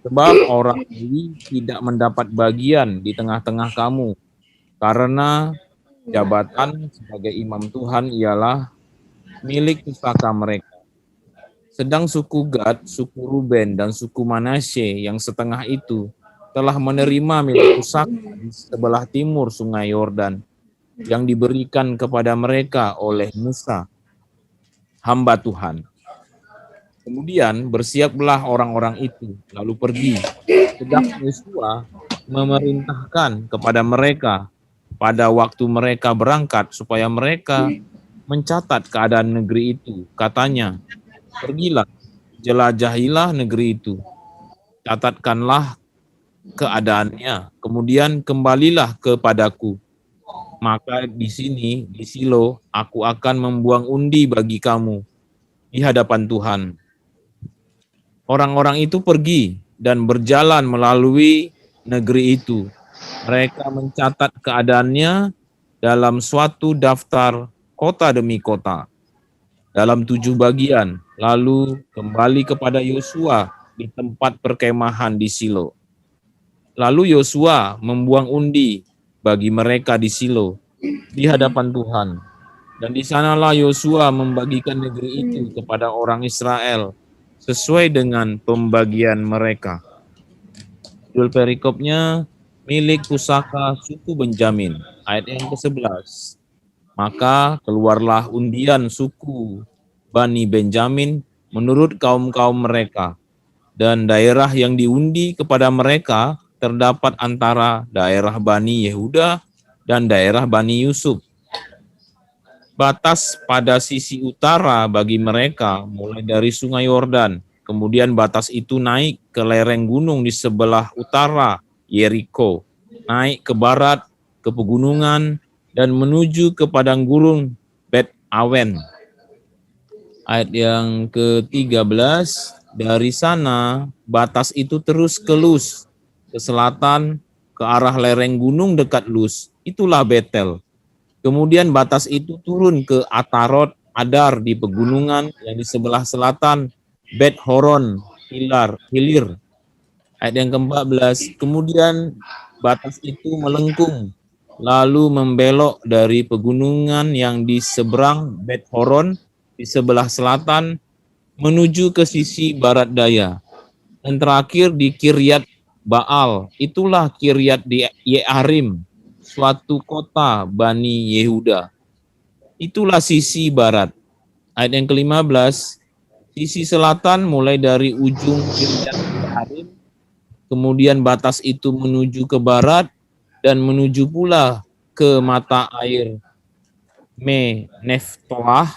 [SPEAKER 1] Sebab orang Lewi tidak mendapat bagian di tengah-tengah kamu, karena jabatan sebagai imam Tuhan ialah milik pusaka mereka. Sedang suku Gad, suku Ruben, dan suku Manasye yang setengah itu telah menerima milik pusaka di sebelah timur sungai Yordan yang diberikan kepada mereka oleh Musa, hamba Tuhan. Kemudian bersiaplah orang-orang itu, lalu pergi. Sedang Yosua memerintahkan kepada mereka pada waktu mereka berangkat supaya mereka mencatat keadaan negeri itu. Katanya, pergilah, jelajahilah negeri itu, catatkanlah keadaannya, kemudian kembalilah kepadaku. Maka di sini, di Silo, aku akan membuang undi bagi kamu di hadapan Tuhan. Orang-orang itu pergi dan berjalan melalui negeri itu. Mereka mencatat keadaannya dalam suatu daftar kota demi kota, dalam 7 bagian, lalu kembali kepada Yosua di tempat perkemahan di Silo. Lalu Yosua membuang undi bagi mereka di Silo, di hadapan Tuhan. Dan di sanalah Yosua membagikan negeri itu kepada orang Israel, sesuai dengan pembagian mereka. Judul perikopnya, milik pusaka suku Benjamin, ayat yang ke-11. Maka keluarlah undian suku Bani Benjamin menurut kaum-kaum mereka, dan daerah yang diundi kepada mereka terdapat antara daerah Bani Yehuda dan daerah Bani Yusuf. Batas pada sisi utara bagi mereka mulai dari sungai Yordan, kemudian batas itu naik ke lereng gunung di sebelah utara Yeriko, naik ke barat ke pegunungan dan menuju ke padang gurun Bet Awen. Ayat yang ke-13, dari sana batas itu terus ke Luz, ke selatan ke arah lereng gunung dekat Luz, itulah Betel. Kemudian batas itu turun ke Atarot Adar di pegunungan yang di sebelah selatan Bet Horon Hilir. Ayat yang ke-14, kemudian batas itu melengkung lalu membelok dari pegunungan yang di seberang Bet Horon di sebelah selatan menuju ke sisi barat daya. Dan terakhir di Kiryat Baal, itulah Kiryat di Yearim, suatu kota Bani Yehuda. Itulah sisi barat. Ayat yang ke-15, sisi selatan mulai dari ujung Kiryat Yearim, kemudian batas itu menuju ke barat dan menuju pula ke mata air Neftoah.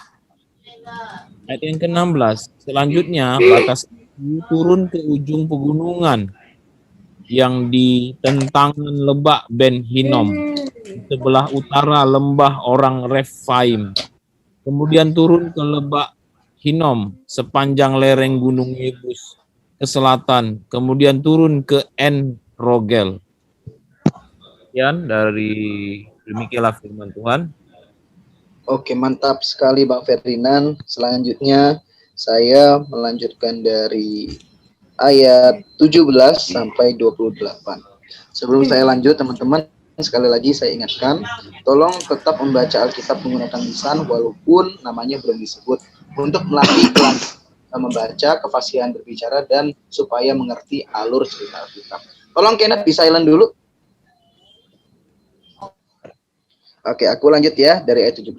[SPEAKER 1] Ayat yang ke-16, selanjutnya batas itu turun ke ujung pegunungan yang di tentangan lebak Ben Hinnom, di sebelah utara lembah orang Refaim. Kemudian turun ke lebak Hinnom sepanjang lereng gunung Yebus ke selatan, kemudian turun ke En Rogel. Sekian dari demikianlah firman Tuhan.
[SPEAKER 2] Oke, mantap sekali Bang Ferdinand. Selanjutnya saya melanjutkan dari ayat 17 sampai 28. Sebelum saya lanjut, teman-teman, sekali lagi saya ingatkan, tolong tetap membaca Alkitab menggunakan lisan walaupun namanya belum disebut, untuk melatih membaca, kefasihan berbicara, dan supaya mengerti alur cerita Alkitab. Tolong Kenneth di silent dulu. Oke, aku lanjut ya dari ayat 17.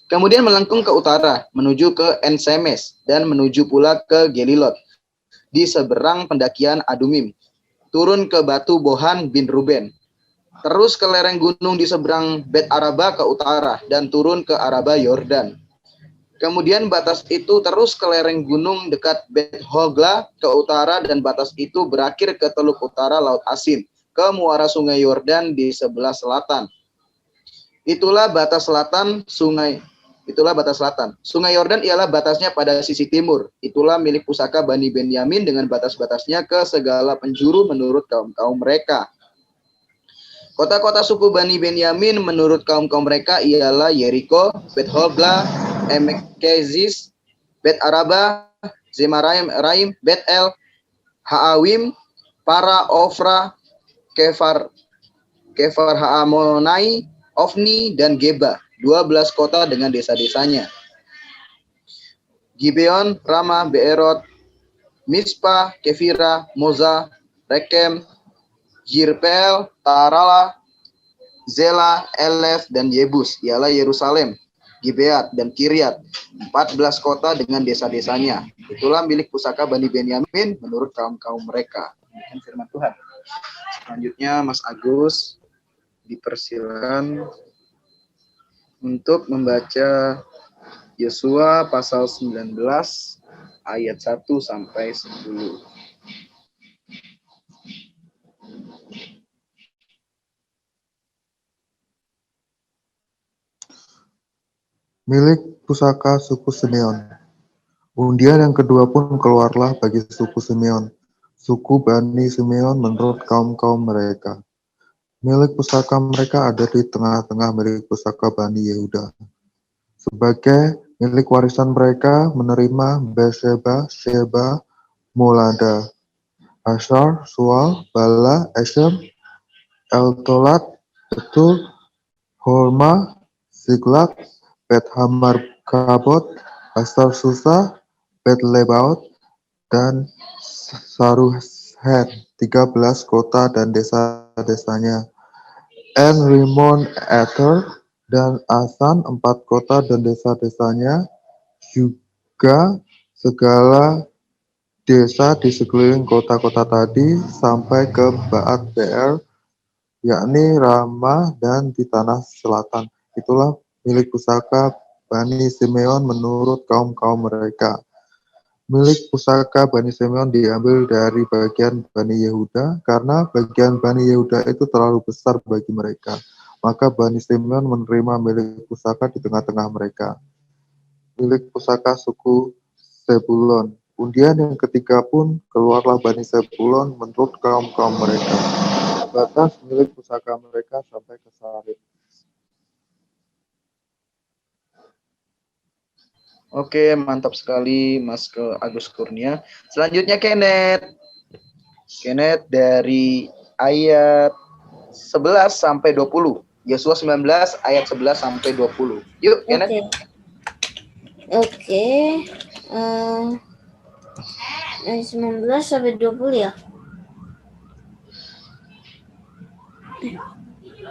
[SPEAKER 2] Kemudian melengkung ke utara, menuju ke En-Semes, dan menuju pula ke Gelilot, di seberang pendakian Adumim, turun ke batu Bohan bin Ruben, terus ke lereng gunung di seberang Bet Araba ke utara, dan turun ke Araba Yordan. Kemudian batas itu terus ke lereng gunung dekat Bet Hogla ke utara, dan batas itu berakhir ke teluk utara Laut Asin, ke muara sungai Yordan di sebelah selatan. Itulah batas selatan sungai. Sungai Yordan ialah batasnya pada sisi timur. Itulah milik pusaka Bani Benyamin dengan batas-batasnya ke segala penjuru menurut kaum-kaum mereka. Kota-kota suku Bani Benyamin menurut kaum-kaum mereka ialah Yeriko, Bet Hogla, Emek Kezis, Bet Araba, Zemaraim, Bet El, Haawim, Para, Ofra, Kefar Haamonai, Ofni, dan Geba, 12 kota dengan desa-desanya. Gibeon, Ramah, Beerot, Mispa, Kefira, Moza, Rekem, Jirpel, Tarala, Zela, Elef, dan Yebus, ialah Yerusalem, Gibeat, dan Kiryat, 14 kota dengan desa-desanya. Itulah milik pusaka Bani Benyamin menurut kaum-kaum mereka. Demikian firman Tuhan. Selanjutnya Mas Agus dipersilakan untuk membaca Yosua pasal 19 ayat 1 sampai 10.
[SPEAKER 3] Milik pusaka suku Simeon. Undian yang kedua pun keluarlah bagi suku Simeon, suku Bani Simeon menurut kaum-kaum mereka. Milik pusaka mereka ada di tengah-tengah milik pusaka Bani Yehuda. Sebagai milik warisan mereka menerima Beersheba, Sheba, Molada, Ashar, Sual, Bala, Eshem, Eltolat, Betul, Horma, Ziklag, Bet Hamar Kabot, Hasar Susa, Bet Lebaot, dan Saruhen, 13 kota dan desa-desanya. En Rimon Eter dan Asan, 4 kota dan desa-desanya, juga segala desa di sekeliling kota-kota tadi sampai ke Baat Beer, yakni Ramah dan di tanah selatan. Itulah milik pusaka Bani Simeon menurut kaum-kaum mereka. Milik pusaka Bani Simeon diambil dari bagian Bani Yehuda, karena bagian Bani Yehuda itu terlalu besar bagi mereka. Maka Bani Simeon menerima milik pusaka di tengah-tengah mereka. Milik pusaka suku Zebulon. Undian yang ketiga pun keluarlah Bani Zebulon menurut kaum-kaum mereka. Batas milik pusaka mereka sampai ke Sarid.
[SPEAKER 2] Oke, mantap sekali Mas Agus Kurnia. Selanjutnya Kenneth. Kenneth dari ayat 11 sampai 20. Yosua 19 ayat 11 sampai 20. Yuk, Kenneth.
[SPEAKER 4] Oke. Ayat 19 sampai 20 ya.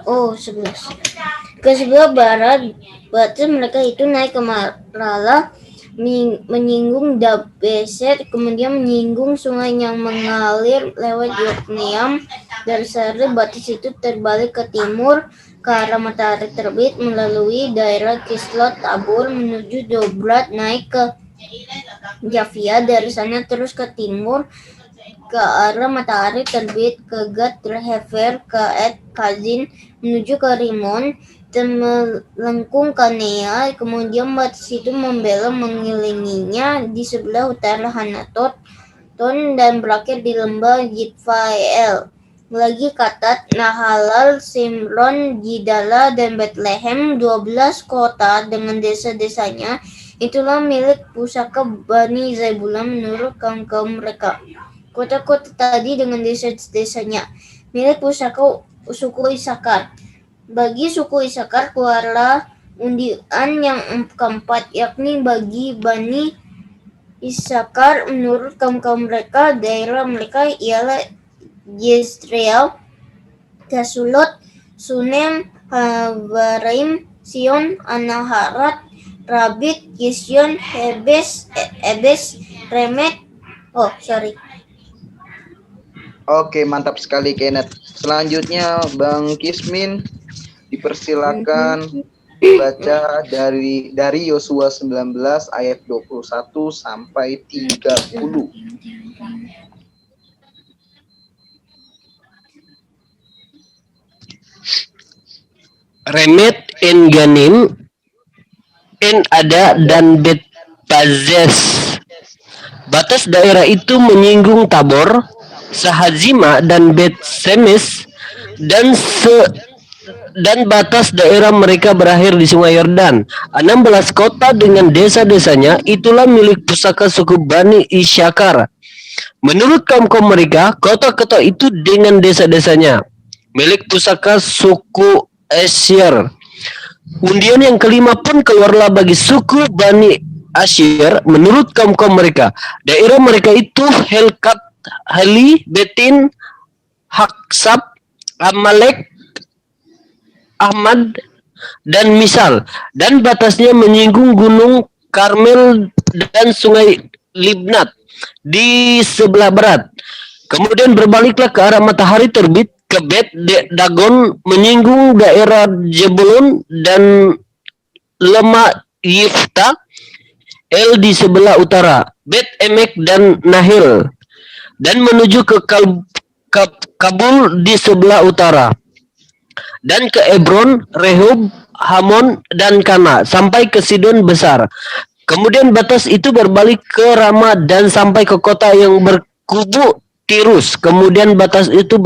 [SPEAKER 4] Oh, 11. Ke sebelah barat, batas mereka itu naik ke Marala, menyinggung Dabeset, kemudian menyinggung sungai yang mengalir lewat Yokneam. Dari Sarid, batas itu terbalik ke timur, ke arah matahari terbit, melalui daerah Kislot Tabor, menuju Dobrat, naik ke Jafia, dari sana terus ke timur, ke arah matahari terbit, ke Gat Hefer, ke Et Kazin, menuju ke Rimon, dan melengkung ke Nea, kemudian batas itu membelok mengelilinginya di sebelah utara Hanatot, dan berakhir di lembah Yitfael. Lagi Katat, Nahalal, Simron, Gidala, dan Bethlehem, 12 kota dengan desa-desanya. Itulah milik pusaka Bani Zebulun menurut kaum-kaum mereka. Kota-kota tadi dengan desa-desanya. Milik pusaka suku Isakar. Bagi suku Isakar keluarlah undian yang keempat, yakni bagi Bani Isakar menurut kaum-kaum mereka. Daerah mereka ialah Yezreel, Gasulot, Sunem, Havaraim, Sion, Anaharat, Rabit, Gision, Ebes, Remet.
[SPEAKER 2] Oke, mantap sekali Kenneth. Selanjutnya Bang Kismin dipersilakan baca dari Yosua 19 ayat 21 sampai 30.
[SPEAKER 5] Remet en Ganim en Ada dan Bet Pazes. Batas daerah itu menyinggung Tabor, Sahazima dan Bet Semes, dan batas daerah mereka berakhir di Sungai Yordan. 16 kota dengan desa-desanya, itulah milik pusaka suku Bani Isyakar. Menurut kaum-kaum mereka, kota-kota itu dengan desa-desanya, milik pusaka suku Asyir. Undian yang kelima pun keluarlah bagi suku Bani Asyir menurut kaum-kaum mereka. Daerah mereka itu Helkat, Hali, Betin, Haksab, Amalek, Ahmad, dan Misal. Dan batasnya menyinggung gunung Karmel dan sungai Libnat di sebelah barat. Kemudian berbaliklah ke arah matahari terbit ke Bet Dagon, menyinggung daerah Jebulun dan Lemak Yifta, El di sebelah utara, Bet Emek dan Nahil, dan menuju ke Kabul di sebelah utara, dan ke Ebron, Rehob, Hamon, dan Kana, sampai ke Sidon besar. Kemudian batas itu berbalik ke Rama dan sampai ke kota yang berkubu Tirus. Kemudian batas itu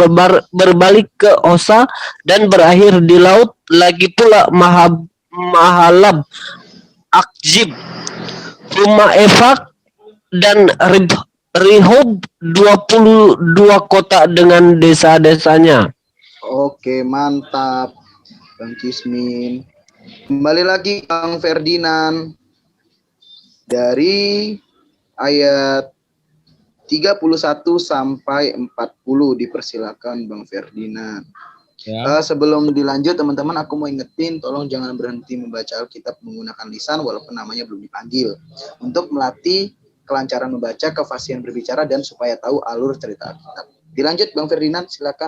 [SPEAKER 5] berbalik ke Osa dan berakhir di laut. Lagi pula Mahalab, Akjib, Rumah Efak, dan Rehob, 22 kota dengan desa-desanya.
[SPEAKER 2] Oke, mantap, Bang Cismin. Kembali lagi Bang Ferdinand. Dari ayat 31 sampai 40 dipersilakan Bang Ferdinand.
[SPEAKER 1] Ya.
[SPEAKER 2] Sebelum dilanjut teman-teman, aku mau ingetin tolong jangan berhenti membaca Alkitab menggunakan lisan walaupun namanya belum dipanggil, untuk melatih kelancaran membaca, kefasihan berbicara, dan supaya tahu alur cerita Alkitab. Dilanjut Bang Ferdinand, silakan.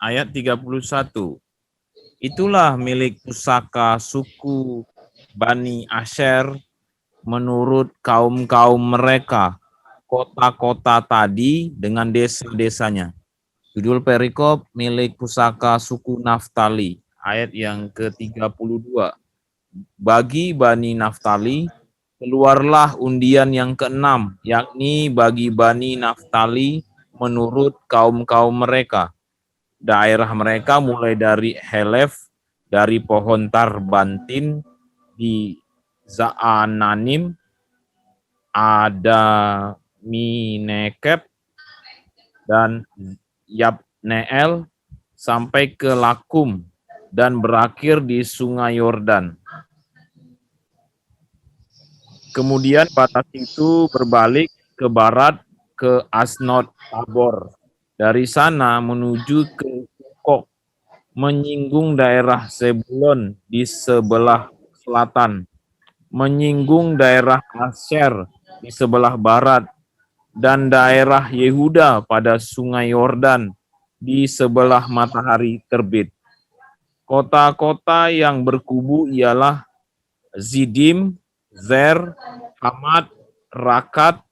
[SPEAKER 1] Ayat 31. Itulah milik pusaka suku Bani Asher menurut kaum-kaum mereka, kota-kota tadi dengan desa-desanya. Judul perikop milik pusaka suku Naftali, ayat yang ke-32. Bagi Bani Naftali, keluarlah undian yang ke-6, yakni bagi Bani Naftali menurut kaum-kaum mereka. Daerah mereka mulai dari Helef, dari pohon Tarbantin di Zaananim, ada Minekep, dan Yabneel sampai ke Lakum dan berakhir di sungai Yordan. Kemudian batas itu berbalik ke barat ke Asnot Tabor. Dari sana menuju ke Sukok, menyinggung daerah Zebulon di sebelah selatan, menyinggung daerah Asher di sebelah barat, dan daerah Yehuda pada sungai Yordan di sebelah matahari terbit. Kota-kota yang berkubu ialah Zidim, Zer, Hamad, Rakat,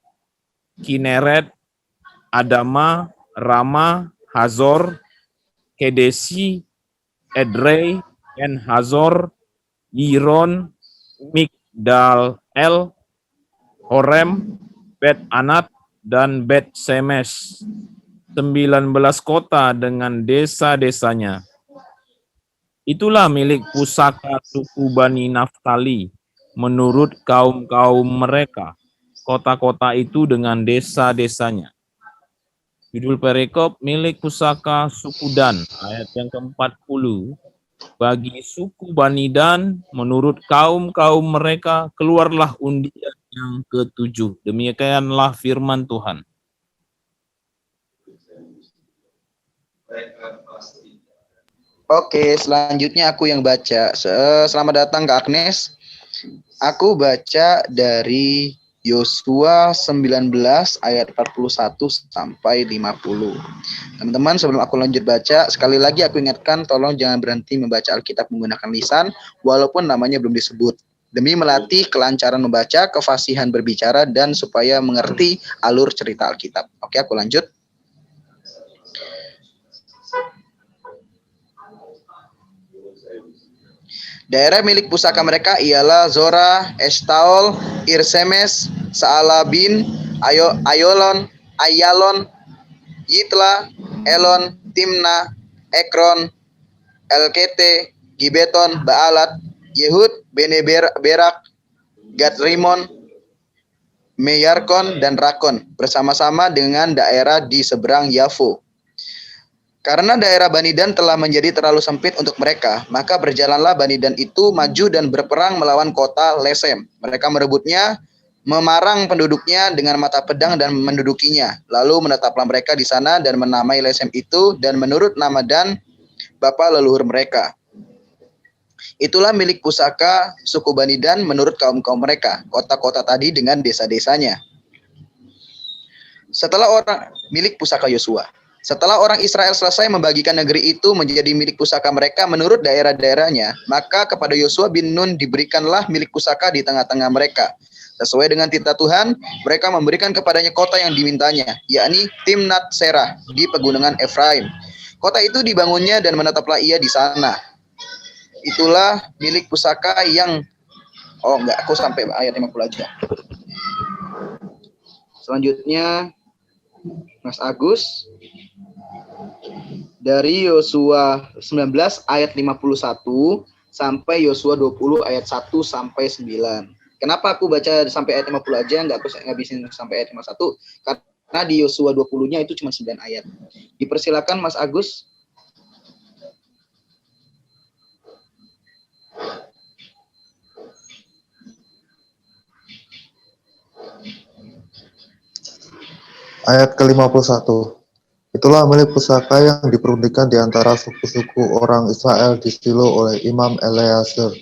[SPEAKER 1] Kineret, Adama, Rama, Hazor, Kedesi, Edrei, En Hazor, Yiron, Migdal El, Horem, Bet Anat, dan Bet Semes. 19 kota dengan desa-desanya. Itulah milik pusaka suku Bani Naftali menurut kaum-kaum mereka, kota-kota itu dengan desa-desanya. Judul perikop milik pusaka suku Dan, ayat yang ke-40. Bagi suku Bani Dan, menurut kaum-kaum mereka, keluarlah undian yang ke-7. Demikianlah firman Tuhan.
[SPEAKER 2] Oke, selanjutnya aku yang baca. Selamat datang Kak Agnes. Aku baca dari Yosua 19 ayat 41 sampai 50. Teman-teman, sebelum aku lanjut baca, sekali lagi aku ingatkan tolong jangan berhenti membaca Alkitab menggunakan lisan walaupun namanya belum disebut. Demi melatih kelancaran membaca, kefasihan berbicara, dan supaya mengerti alur cerita Alkitab. Oke, aku lanjut. Daerah milik pusaka mereka ialah Zora, Eshtaol, Irsemes, Saalabin, Ayalon, Yitla, Elon, Timna, Ekron, Elkete, Gibeton, Baalat, Yehud, Bene Berak, Gad Rimon, Meyarkon, dan Rakon, bersama-sama dengan daerah di seberang Yafo. Karena daerah Bani Dan telah menjadi terlalu sempit untuk mereka, maka berjalanlah Bani Dan itu maju dan berperang melawan kota Lesem. Mereka merebutnya, memarang penduduknya dengan mata pedang dan mendudukinya. Lalu menetaplah mereka di sana dan menamai Lesem itu dan menurut nama dan bapa leluhur mereka. Itulah milik pusaka suku Bani Dan menurut kaum-kaum mereka, kota-kota tadi dengan desa-desanya. Setelah orang Israel selesai membagikan negeri itu menjadi milik pusaka mereka menurut daerah-daerahnya, maka kepada Yosua bin Nun diberikanlah milik pusaka di tengah-tengah mereka. Sesuai dengan titah Tuhan, mereka memberikan kepadanya kota yang dimintanya, yakni Timnat Serah di pegunungan Efraim. Kota itu dibangunnya dan menetaplah ia di sana. Itulah milik pusaka yang aku sampai ayat 50 aja. Selanjutnya Mas Agus dari Yosua 19 ayat 51 sampai Yosua 20 ayat 1 sampai 9. Kenapa aku baca sampai ayat 50 aja, nggak aku ngabisin sampai ayat 51? Karena di Yosua 20-nya itu cuma 9 ayat. Dipersilakan Mas Agus.
[SPEAKER 3] Ayat ke-51. Itulah milik pusaka yang diperundingkan di antara suku-suku orang Israel di Shilo oleh Imam Eleazar,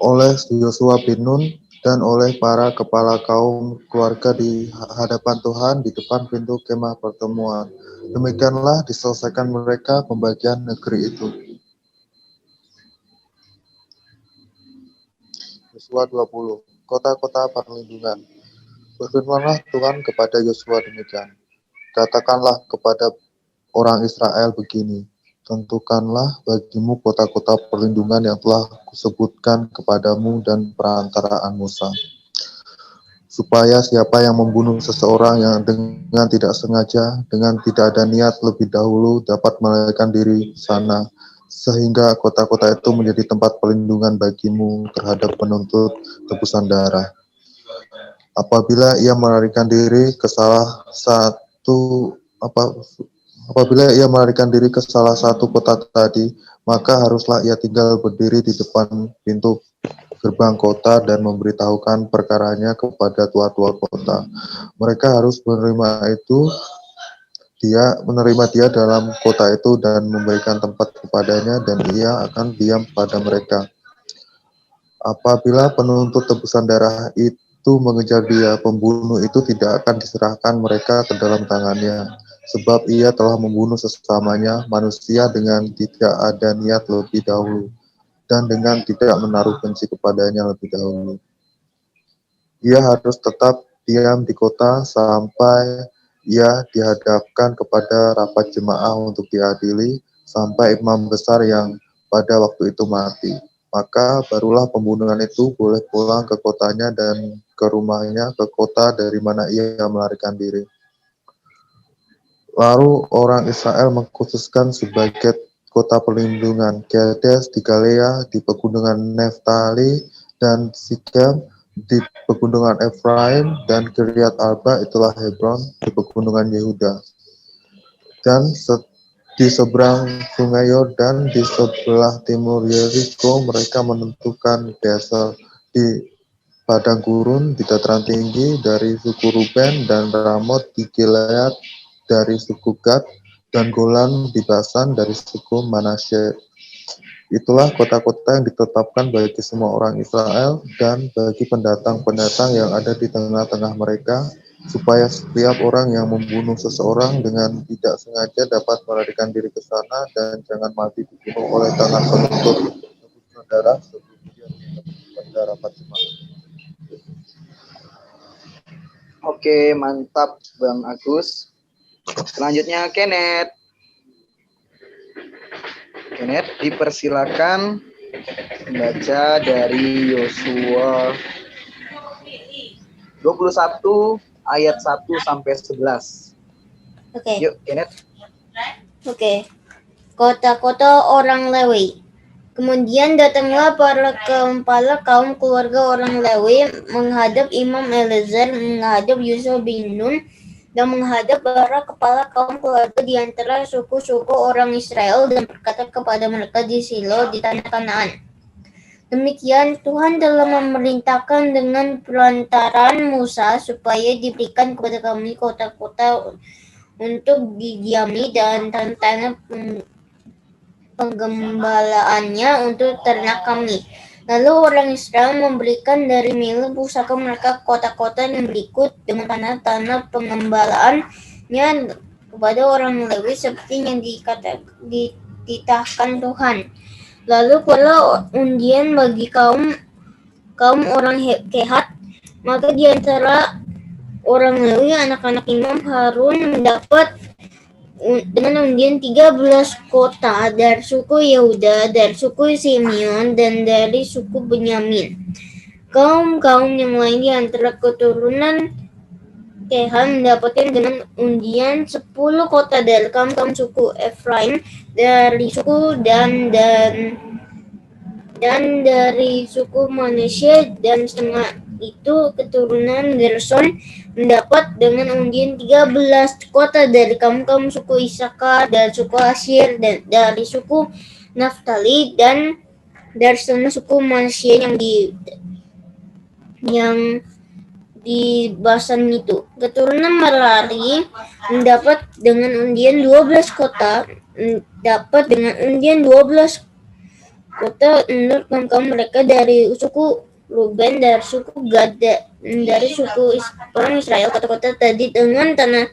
[SPEAKER 3] oleh Yosua bin Nun, dan oleh para kepala kaum keluarga di hadapan Tuhan di depan pintu kemah pertemuan. Demikianlah diselesaikan mereka pembagian negeri itu. Yosua 20. Kota-kota perlindungan. Berfirmanlah Tuhan kepada Yosua demikian. Katakanlah kepada orang Israel begini, tentukanlah bagimu kota-kota perlindungan yang telah kusebutkan kepadamu dan perantaraan Musa. Supaya siapa yang membunuh seseorang yang dengan tidak sengaja, dengan tidak ada niat lebih dahulu dapat melarikan diri sana, sehingga kota-kota itu menjadi tempat perlindungan bagimu terhadap penuntut tebusan darah. Apabila ia melarikan diri ke salah satu kota tadi, maka haruslah ia tinggal berdiri di depan pintu gerbang kota dan memberitahukan perkaranya kepada tua-tua kota. Mereka harus menerima dia dalam kota itu dan memberikan tempat kepadanya, dan ia akan diam pada mereka. Apabila penuntut tebusan darah itu mengejar dia, pembunuh itu tidak akan diserahkan mereka ke dalam tangannya, sebab ia telah membunuh sesamanya manusia dengan tidak ada niat lebih dahulu, dan dengan tidak menaruh benci kepadanya lebih dahulu. Ia harus tetap diam di kota sampai ia dihadapkan kepada rapat jemaah untuk diadili, sampai imam besar yang pada waktu itu mati. Maka barulah pembunuhan itu boleh pulang ke kotanya dan ke rumahnya, ke kota dari mana ia melarikan diri. Lalu orang Israel mengkhususkan sebagai kota perlindungan Kedes di Galea, di pegunungan Neftali, dan Sikem di pegunungan Efraim, dan Kiryat Arba itulah Hebron di pegunungan Yehuda. Dan di seberang sungai Yordan di sebelah timur Yeriko mereka menentukan desa di padang gurun di dataran tinggi dari suku Ruben, dan Ramot di Gilead dari suku Gad, dan Golan di Basan dari suku Manasye. Itulah kota-kota yang ditetapkan bagi semua orang Israel dan bagi pendatang-pendatang yang ada di tengah-tengah mereka, supaya setiap orang yang membunuh seseorang dengan tidak sengaja dapat melarikan diri ke sana dan jangan mati dibunuh oleh tangan penuntut darah sebelum dia pada rapat jemaah.
[SPEAKER 2] Oke, mantap Bang Agus. Selanjutnya Kenneth. Kenneth, dipersilakan membaca dari Yosua 21 ayat 1 sampai 11.
[SPEAKER 4] Oke.
[SPEAKER 2] Yuk, Kenneth.
[SPEAKER 4] Oke. Kota-kota orang Lewi. Kemudian datanglah para kepala kaum keluarga orang Lewi menghadap Imam Eleazar, menghadap Yosua bin Nun, dan menghadap para kepala kaum keluarga di antara suku-suku orang Israel, dan berkata kepada mereka di Shilo di tanah Kanaan, Demikian Tuhan telah memerintahkan dengan perantaran Musa supaya diberikan kepada kami kota-kota untuk didiami dan tanah penggembalaannya untuk ternak kami. Lalu orang Israel memberikan dari milik pusaka mereka kota-kota yang berikut dengan tanah-tanah pengembalaannya kepada orang Lewi seperti yang dititahkan Tuhan. Lalu pula undian bagi kaum orang Kehat, maka di antara orang Lewi anak-anak Imam Harun mendapat dengan undian 13 kota dari suku Yehuda, dari suku Simeon, dan dari suku Benyamin. Kaum-kaum yang lain di antara keturunan Kehat mendapatkan dengan undian 10 kota dari kaum suku Efraim, dari suku Dan dari suku Manasye, dan setengah itu keturunan Gerson mendapat dengan undian 13 kota dari kaum suku Isakar, dari suku Asyir, dan dari suku Naftali, dan dari setengah suku Manasye yang di Basan itu. Keturunan Merari mendapat dengan undian 12 kota, dapat dengan undian 12 kota menurut kaum mereka dari suku Ruben, dari suku Gad, dari suku orang Israel. Kota-kota tadi dengan tanah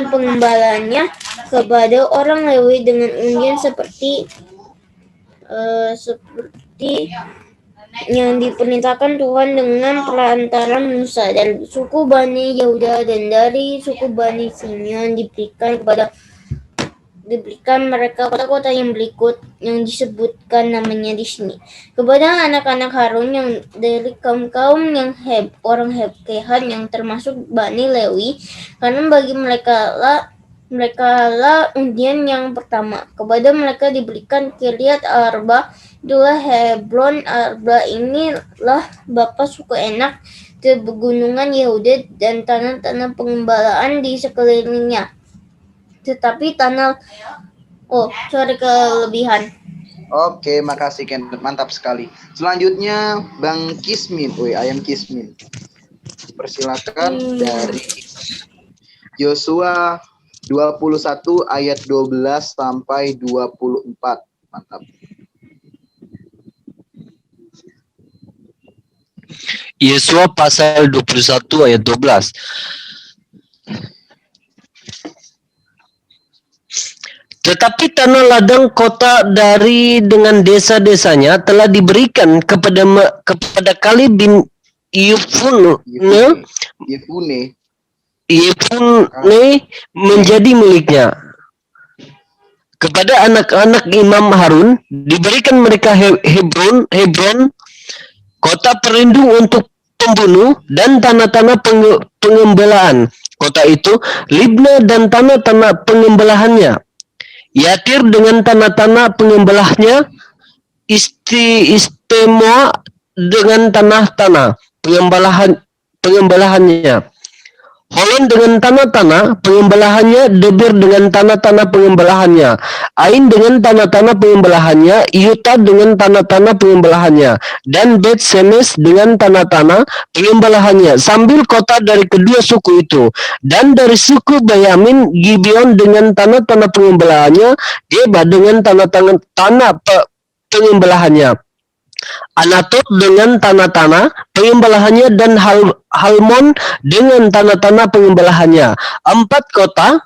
[SPEAKER 4] pengembalanya kepada orang Lewi dengan undian seperti yang diperintahkan Tuhan dengan perantaran Musa. Dan suku Bani Yehuda dan dari suku Bani Simeon diberikan mereka kota-kota yang berikut yang disebutkan namanya di sini kepada anak-anak Harun yang dari kaum yang orang Kehat yang termasuk Bani Lewi, karena bagi mereka lah undian yang pertama. Kepada mereka diberikan Kiryat Arba, itulah Hebron. Arba inilah bapa suku Enak di pegunungan Yehuda dan tanah-tanah pengembalaan di sekelilingnya. Tetapi kelebihan.
[SPEAKER 2] Oke, makasih Ken, mantap sekali. Selanjutnya Bang Kismin, Ayam Kismin. Persilakan dari Yosua 21 ayat 12 sampai 24. Mantap.
[SPEAKER 5] Yesua pasal 21 ayat 12. Tetapi tanah ladang kota dengan desa-desanya telah diberikan kepada Kaleb bin Yefune menjadi miliknya. Kepada anak-anak Imam Harun diberikan mereka Hebron, kota perlindung untuk pembunuh, dan tanah-tanah pengembalaan. Kota itu Libna dan tanah-tanah pengembalahannya, Yatir dengan tanah-tanah pengembalahannya, Istemoa dengan tanah-tanah pengembalahannya, Holon dengan tanah-tanah pengembalahannya, Debir dengan tanah-tanah pengembalahannya, Ain dengan tanah-tanah pengembalahannya, Yuta dengan tanah-tanah pengembalahannya, dan Bet Semes dengan tanah-tanah pengembalahannya, sambil kota dari kedua suku itu. Dan dari suku Benyamin, Gibeon dengan tanah-tanah pengembalahannya, Geba dengan tanah-tanah pengembalahannya, Anatot dengan tanah-tanah pengembalahannya, dan Halmon dengan tanah-tanah pengembalahannya. 4 kota,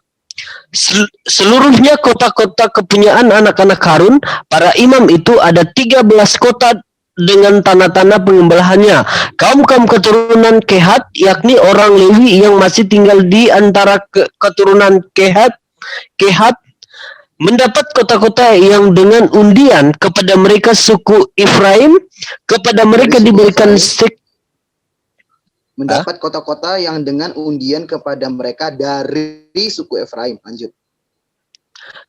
[SPEAKER 5] seluruhnya kota-kota kepunyaan anak-anak Harun, para imam itu. Ada 13 kota dengan tanah-tanah pengembalahannya. Kaum-kaum keturunan Kehat, yakni orang Lewi yang masih tinggal di antara keturunan Kehat, mendapat kota-kota yang dengan undian. Kepada mereka suku Efraim, kepada mereka diberikan
[SPEAKER 2] mendapat kota-kota yang dengan undian kepada mereka dari suku Efraim. Lanjut.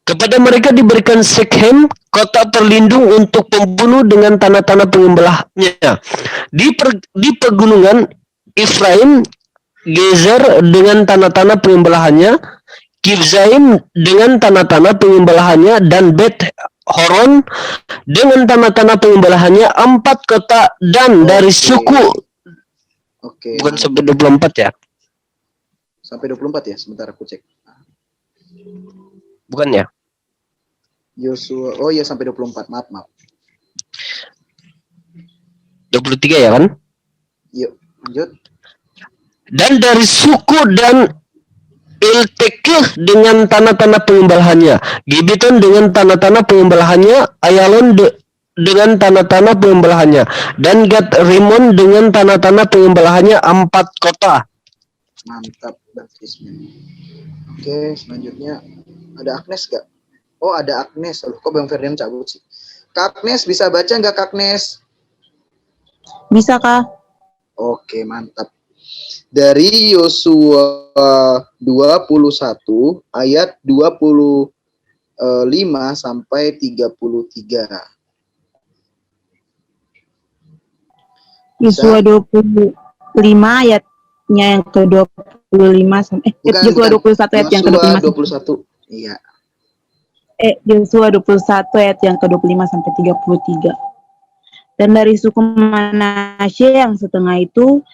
[SPEAKER 5] Kepada mereka diberikan Shekhem, kota perlindung untuk pembunuh dengan tanah-tanah pengembalahannya. Di pegunungan Efraim, Gezer dengan tanah-tanah pengembalahannya, Kibzaim dengan tanah-tanah pengembalahannya, dan Bet Horon dengan tanah-tanah pengembalahannya, 4 kota. Dan dari
[SPEAKER 2] Oke.
[SPEAKER 5] suku,
[SPEAKER 2] Oke.
[SPEAKER 5] bukan
[SPEAKER 2] mantap.
[SPEAKER 5] sampai 24 ya?
[SPEAKER 2] Sampai 24 ya? Sebentar aku cek.
[SPEAKER 5] Bukan ya?
[SPEAKER 2] Yosua. Oh iya sampai 24. Maaf.
[SPEAKER 5] 23 ya kan?
[SPEAKER 2] Yuk, lanjut.
[SPEAKER 5] Dan dari suku dan Iltekeh dengan tanah-tanah pengembalahannya, Gibeton dengan tanah-tanah pengembalahannya, Ayalon dengan tanah-tanah pengembalahannya, dan Gad Rimon dengan tanah-tanah pengembalahannya, 4 kota.
[SPEAKER 2] Mantap, Bang Krismin. Oke, selanjutnya ada Agnes gak? Oh, ada Agnes. Loh, kok Bang Ferdian cabut sih? Kak Agnes, bisa baca nggak Kak Agnes?
[SPEAKER 7] Bisa, Kak.
[SPEAKER 2] Oke, mantap. Dari Yosua 21 ayat 25 sampai 33.
[SPEAKER 7] Yosua 25 ayatnya yang ke-25 sampai Yosua 21 ayat yang
[SPEAKER 2] Yosua
[SPEAKER 7] ke-25.
[SPEAKER 2] 21. Iya.
[SPEAKER 7] Yosua 21 ayat yang ke-25 sampai 33. Dan dari suku Manasye yang setengah itu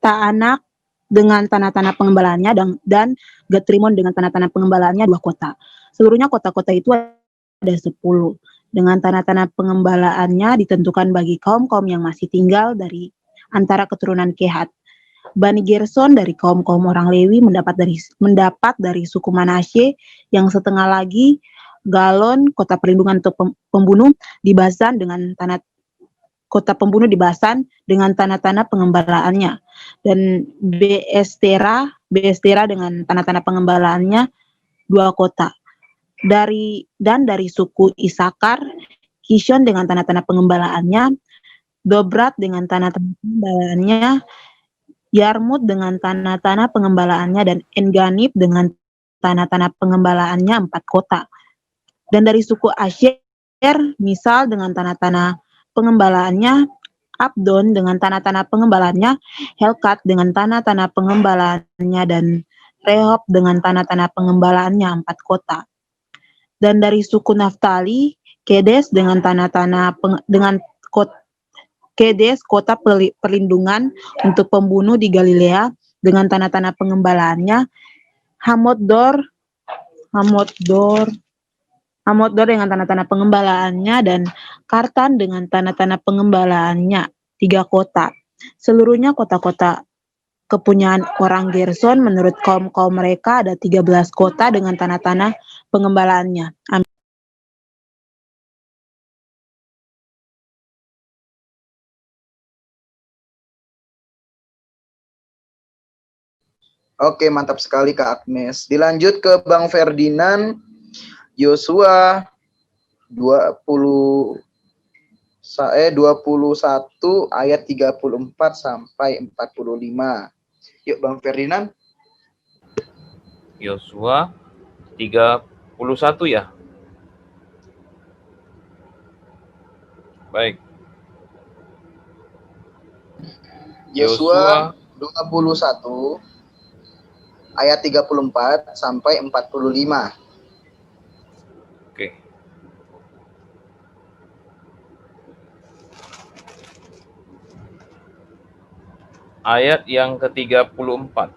[SPEAKER 7] Ta'anak dengan tanah-tanah pengembalaannya, dan Gat-Rimon dengan tanah-tanah pengembalaannya, 2 kota. Seluruhnya kota-kota itu ada 10. Dengan tanah-tanah pengembalaannya ditentukan bagi kaum-kaum yang masih tinggal dari antara keturunan Kehat. Bani Gerson dari kaum-kaum orang Lewi mendapat dari suku Manasye yang setengah lagi, Galon, kota perlindungan untuk pembunuh di Basan dengan tanah-tanah pengembalaannya, dan Beestera dengan tanah-tanah pengembalaannya, 2 kota. Dari suku Isakar, Kishon dengan tanah-tanah pengembalaannya, Dobrat dengan tanah-tanah pengembalaannya, Yarmut dengan tanah-tanah pengembalaannya, dan Enganib dengan tanah-tanah pengembalaannya, 4 kota. Dan dari suku Asyer, Misal dengan tanah-tanah pengembalaannya, Abdon dengan tanah-tanah pengembalaannya, Helkat dengan tanah-tanah pengembalaannya, dan Rehob dengan tanah-tanah pengembalaannya, 4 kota. Dan dari suku Naftali, Kedes dengan Kedes, kota perlindungan untuk pembunuh di Galilea dengan tanah-tanah pengembalaannya, Hamoddor dengan tanah-tanah pengembalaannya, dan Kartan dengan tanah-tanah pengembalaannya, 3 kota. Seluruhnya kota-kota kepunyaan orang Gerson. Menurut kaum-kaum mereka ada 13 kota dengan tanah-tanah pengembalaannya. Amin.
[SPEAKER 2] Oke, mantap sekali Kak Agnes. Dilanjut ke Bang Ferdinand. Yosua 21 ayat 34 sampai 45. Yuk Bang Ferdinand.
[SPEAKER 1] Yosua 31 ya. Baik.
[SPEAKER 2] Yosua 21 ayat 34 sampai 45.
[SPEAKER 1] Oke. Ayat yang ke-34.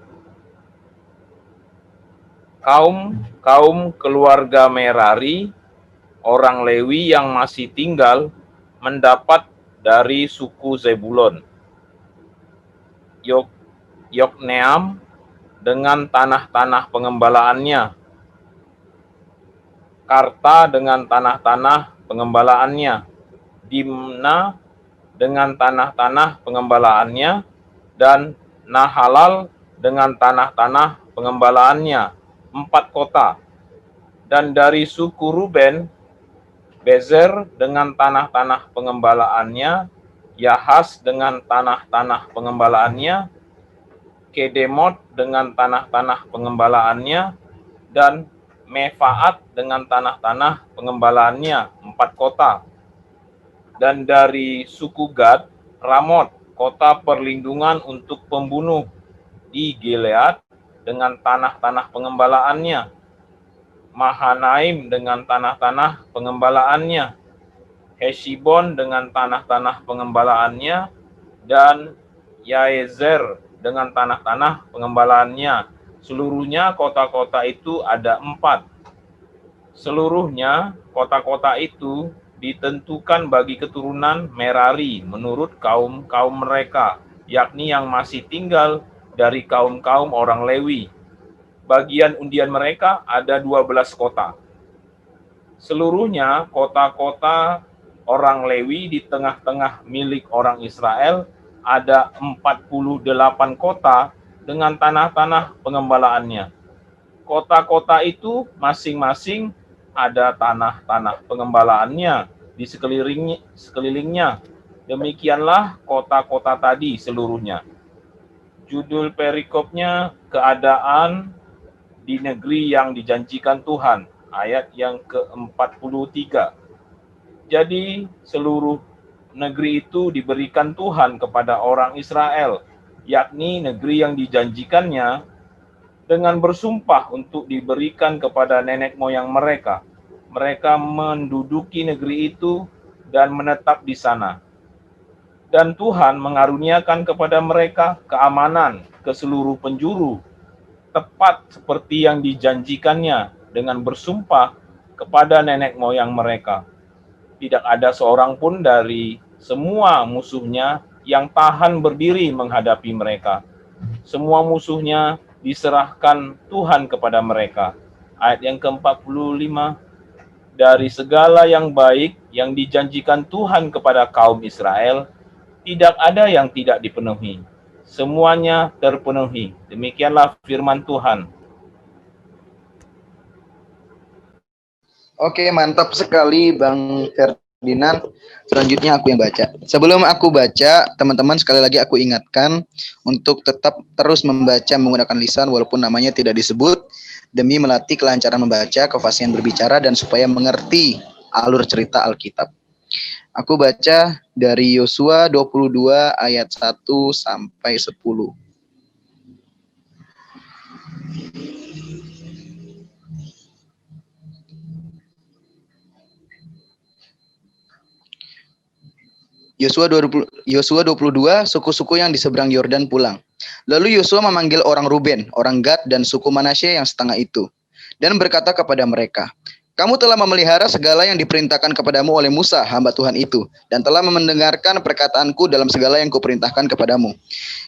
[SPEAKER 1] Kaum keluarga Merari, orang Lewi yang masih tinggal, mendapat dari suku Zebulon, Yokneam dengan tanah-tanah pengembalaannya, Karta dengan tanah-tanah pengembalaannya, Dimna dengan tanah-tanah pengembalaannya, dan Nahalal dengan tanah-tanah pengembalaannya, 4 kota. Dan dari suku Ruben, Bezer dengan tanah-tanah pengembalaannya, Yahas dengan tanah-tanah pengembalaannya, Kedemot dengan tanah-tanah pengembalaannya, dan Mefaat dengan tanah-tanah pengembalaannya, 4 kota. Dan dari suku Gad, Ramot, kota perlindungan untuk pembunuh di Gilead, dengan tanah-tanah pengembalaannya, Mahanaim dengan tanah-tanah pengembalaannya, Heshibon dengan tanah-tanah pengembalaannya, dan Yaezer dengan tanah-tanah pengembalaannya. Seluruhnya kota-kota itu ada 4. Seluruhnya kota-kota itu ditentukan bagi keturunan Merari menurut kaum-kaum mereka, yakni yang masih tinggal dari kaum-kaum orang Lewi. Bagian undian mereka ada 12 kota. Seluruhnya kota-kota orang Lewi di tengah-tengah milik orang Israel ada 48 kota dengan tanah-tanah pengembalaannya. Kota-kota itu masing-masing ada tanah-tanah pengembalaannya di sekelilingnya. Demikianlah kota-kota tadi seluruhnya. Judul perikopnya keadaan di negeri yang dijanjikan Tuhan, ayat yang ke-43. Jadi seluruh negeri itu diberikan Tuhan kepada orang Israel, yakni negeri yang dijanjikannya, dengan bersumpah untuk diberikan kepada nenek moyang mereka. Mereka menduduki negeri itu dan menetap di sana. Dan Tuhan mengaruniakan kepada mereka keamanan ke seluruh penjuru, tepat seperti yang dijanjikannya dengan bersumpah kepada nenek moyang mereka. Tidak ada seorang pun dari semua musuhnya yang tahan berdiri menghadapi mereka. Semua musuhnya diserahkan Tuhan kepada mereka. Ayat yang ke-45, dari segala yang baik yang dijanjikan Tuhan kepada kaum Israel, tidak ada yang tidak dipenuhi. Semuanya terpenuhi. Demikianlah firman Tuhan.
[SPEAKER 2] Oke, mantap sekali Bang Ferdinand. Selanjutnya aku yang baca. Sebelum aku baca, teman-teman sekali lagi aku ingatkan untuk tetap terus membaca menggunakan lisan walaupun namanya tidak disebut, demi melatih kelancaran membaca, kefasihan berbicara, dan supaya mengerti alur cerita Alkitab. Aku baca dari Yosua 22 ayat 1 sampai 10. Yosua 22, suku-suku yang di seberang Yordan pulang. Lalu Yosua memanggil orang Ruben, orang Gad, dan suku Manasye yang setengah itu, dan berkata kepada mereka, kamu telah memelihara segala yang diperintahkan kepadamu oleh Musa, hamba Tuhan itu, dan telah mendengarkan perkataanku dalam segala yang kuperintahkan kepadamu.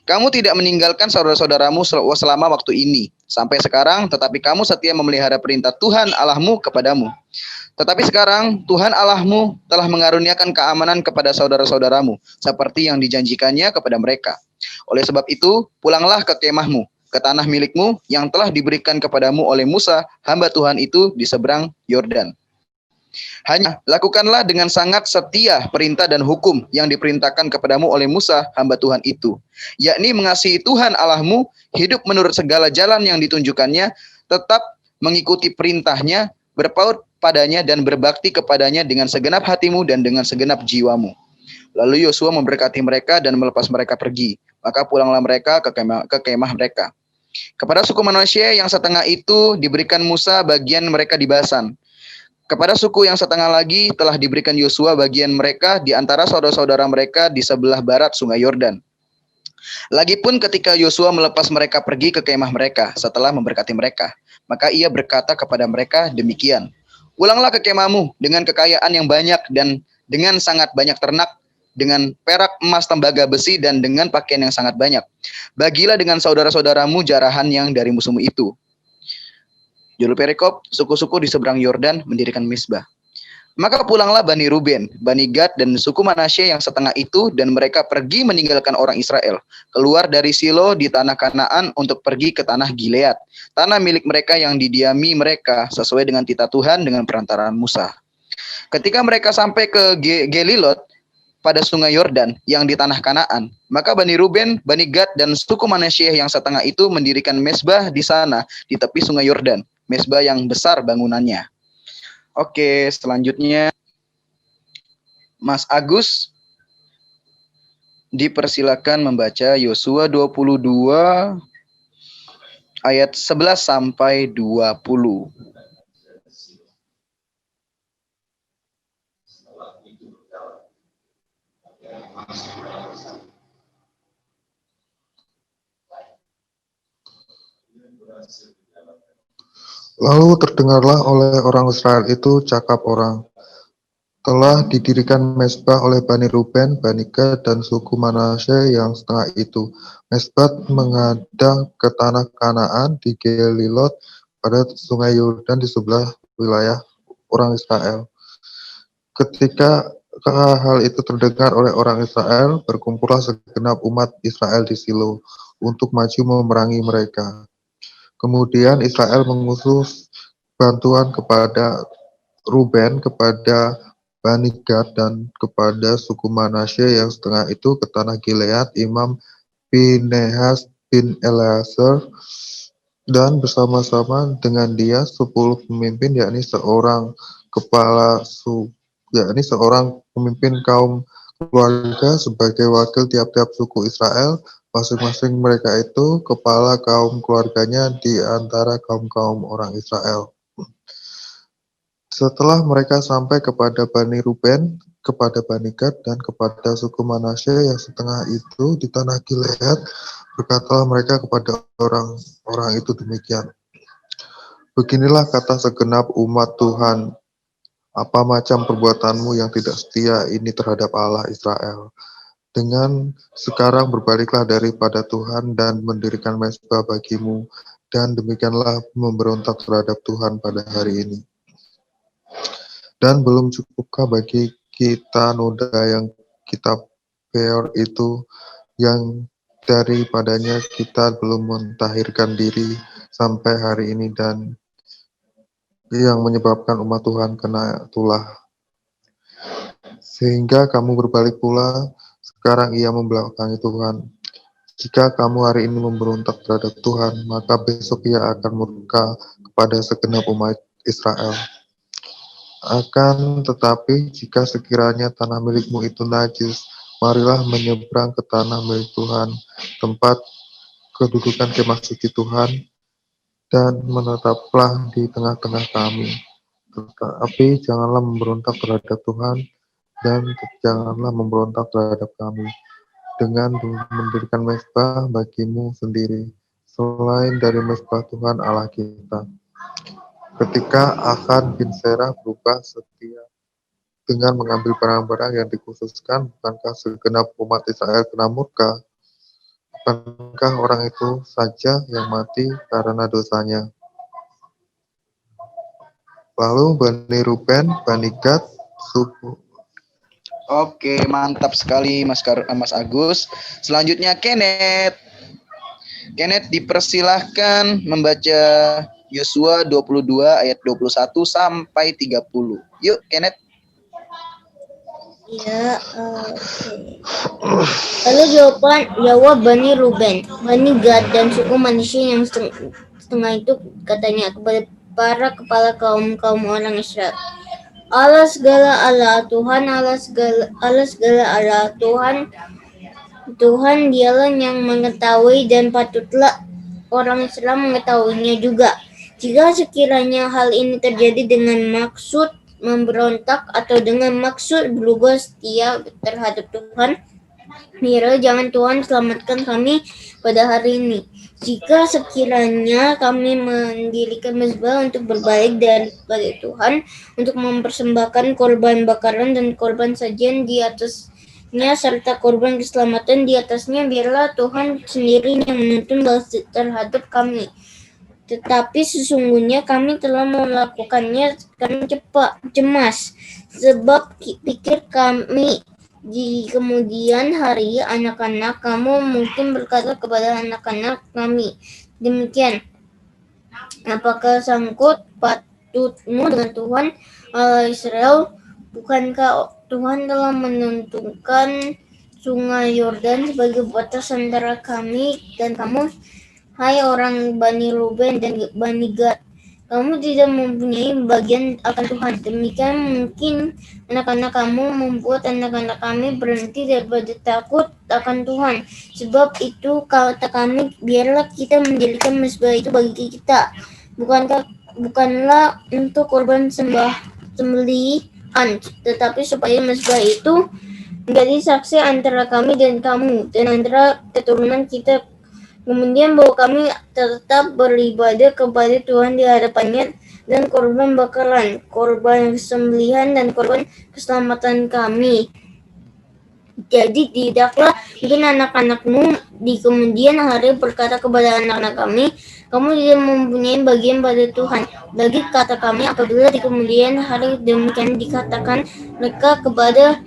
[SPEAKER 2] Kamu tidak meninggalkan saudara-saudaramu selama waktu ini, sampai sekarang, tetapi kamu setia memelihara perintah Tuhan Allahmu kepadamu. Tetapi sekarang Tuhan Allahmu telah mengaruniakan keamanan kepada saudara-saudaramu, seperti yang dijanjikannya kepada mereka. Oleh sebab itu, pulanglah ke kemahmu, ke tanah milikmu yang telah diberikan kepadamu oleh Musa, hamba Tuhan itu di seberang Yordan. Hanya lakukanlah dengan sangat setia perintah dan hukum yang diperintahkan kepadamu oleh Musa, hamba Tuhan itu, yakni mengasihi Tuhan Allahmu, hidup menurut segala jalan yang ditunjukkannya, tetap mengikuti perintahnya, berpaut padanya dan berbakti kepadanya dengan segenap hatimu dan dengan segenap jiwamu. Lalu Yosua memberkati mereka dan melepas mereka pergi. Maka pulanglah mereka ke kemah mereka. Kepada suku Manasye yang setengah itu diberikan Musa bagian mereka di Basan. Kepada suku yang setengah lagi telah diberikan Yosua bagian mereka di antara saudara-saudara mereka di sebelah barat sungai Yordan. Lagipun ketika Yosua melepas mereka pergi ke kemah mereka setelah memberkati mereka, maka ia berkata kepada mereka demikian, pulanglah ke kemahmu dengan kekayaan yang banyak dan dengan sangat banyak ternak, dengan perak, emas, tembaga, besi, dan dengan pakaian yang sangat banyak. Bagilah dengan saudara-saudaramu jarahan yang dari musuhmu itu. Judul perikop, suku-suku di seberang Yordan mendirikan misbah. Maka pulanglah Bani Ruben, Bani Gad, dan suku Manasye yang setengah itu, dan mereka pergi meninggalkan orang Israel, keluar dari Silo di tanah Kanaan untuk pergi ke tanah Gilead, tanah milik mereka yang didiami mereka sesuai dengan titah Tuhan dengan perantaraan Musa. Ketika mereka sampai ke Gelilot pada sungai Yordan yang di tanah Kanaan, maka Bani Ruben, Bani Gad, dan suku Manasye yang setengah itu mendirikan mesbah di sana di tepi sungai Yordan, mesbah yang besar bangunannya. Oke, selanjutnya Mas Agus dipersilakan membaca Yosua 22 ayat 11 sampai 20.
[SPEAKER 3] Lalu terdengarlah oleh orang Israel itu cakap orang, telah didirikan mezbah oleh Bani Ruben, Bani Gad, dan suku Manasye yang setengah itu. Mezbah menghadap ke tanah Kanaan di Gelilot pada sungai Yordan di sebelah wilayah orang Israel. Ketika hal itu terdengar oleh orang Israel, berkumpullah segenap umat Israel di Silo untuk maju memerangi mereka. Kemudian Israel mengutus bantuan kepada Ruben, kepada Bani Gad, dan kepada suku Manasye yang setengah itu ke tanah Gilead. Imam Pinehas bin Eleazar dan bersama-sama dengan dia 10 pemimpin, yakni seorang pemimpin kaum keluarga sebagai wakil tiap-tiap suku Israel. Masing-masing mereka itu kepala kaum keluarganya di antara kaum-kaum orang Israel. Setelah mereka sampai kepada Bani Ruben, kepada Bani Gad, dan kepada suku Manasye yang setengah itu di tanah Gilead, berkatalah mereka kepada orang-orang itu demikian. Beginilah kata segenap umat Tuhan, apa macam perbuatanmu yang tidak setia ini terhadap Allah Israel. Dengan sekarang berbaliklah daripada Tuhan dan mendirikan mezbah bagimu, dan demikianlah memberontak terhadap Tuhan pada hari ini. Dan belum cukupkah bagi kita noda yang kita Peor itu, yang daripadanya kita belum mentahirkan diri sampai hari ini, dan yang menyebabkan umat Tuhan kena tulah. Sehingga kamu berbalik pula, sekarang ia membelakangi Tuhan. Jika kamu hari ini memberontak terhadap Tuhan, maka besok ia akan murka kepada segenap umat Israel. Akan tetapi, jika sekiranya tanah milikmu itu najis, marilah menyeberang ke tanah milik Tuhan, tempat kedudukan kemah suci Tuhan, dan menetaplah di tengah-tengah kami. Tetapi janganlah memberontak terhadap Tuhan, dan janganlah memberontak terhadap kami, dengan mendirikan mezbah bagimu sendiri, selain dari mezbah Tuhan Allah kita. Ketika Achan bin Serah berubah setia dengan mengambil barang-barang yang dikhususkan, bukankah segenap umat Israel kena murka? Bukankah orang itu saja yang mati karena dosanya? Lalu Bani Ruben, Bani Gad, suku.
[SPEAKER 2] Oke, mantap sekali Mas Agus. Selanjutnya Kenneth. Kenneth dipersilahkan membaca Yosua 22 ayat 21 sampai 30. Yuk, Kenneth.
[SPEAKER 4] Ya, oke. Lalu jawab Bani Ruben, Bani Gad, dan suku Manasye yang setengah itu katanya kepada para kepala kaum orang Israel. Allah segala Allah, Tuhan Allah segala Allah, Tuhan dialah yang mengetahui, dan patutlah orang Israel mengetahuinya juga. Jika sekiranya hal ini terjadi dengan maksud memberontak atau dengan maksud berubah setia terhadap Tuhan, mira jangan Tuhan selamatkan kami pada hari ini. Jika sekiranya kami mendirikan mezbah untuk berbalik daripada Tuhan, untuk mempersembahkan korban bakaran dan korban sajian di atasnya, serta korban keselamatan di atasnya, biarlah Tuhan sendiri yang menuntun balas terhadap kami. Tetapi sesungguhnya kami telah melakukannya karena cemas, sebab pikir kami di kemudian hari anak-anak kamu mungkin berkata kepada anak-anak kami, demikian, apakah sangkut patutmu dengan Tuhan Allah Israel? Bukankah Tuhan telah menentukan sungai Yordan sebagai batas antara kami dan kamu, hai orang Bani Ruben dan Bani Gad? Kamu tidak mempunyai bagian akan Tuhan. Demikian mungkin anak-anak kamu membuat anak-anak kami berhenti daripada takut akan Tuhan. Sebab itu kata kami, biarlah kita mendirikan mezbah itu bagi kita. Bukanlah untuk korban sembelihan, tetapi supaya mezbah itu menjadi saksi antara kami dan kamu, dan antara keturunan kita. Kemudian bahwa kami tetap beribadah kepada Tuhan di hadapannya, dan korban bakaran, korban sembelihan, dan korban keselamatan kami. Jadi tidaklah mungkin anak-anakmu di kemudian hari berkata kepada anak-anak kami, kamu tidak mempunyai bagian pada Tuhan. Bagi kata kami, apabila di kemudian hari demikian dikatakan mereka kepada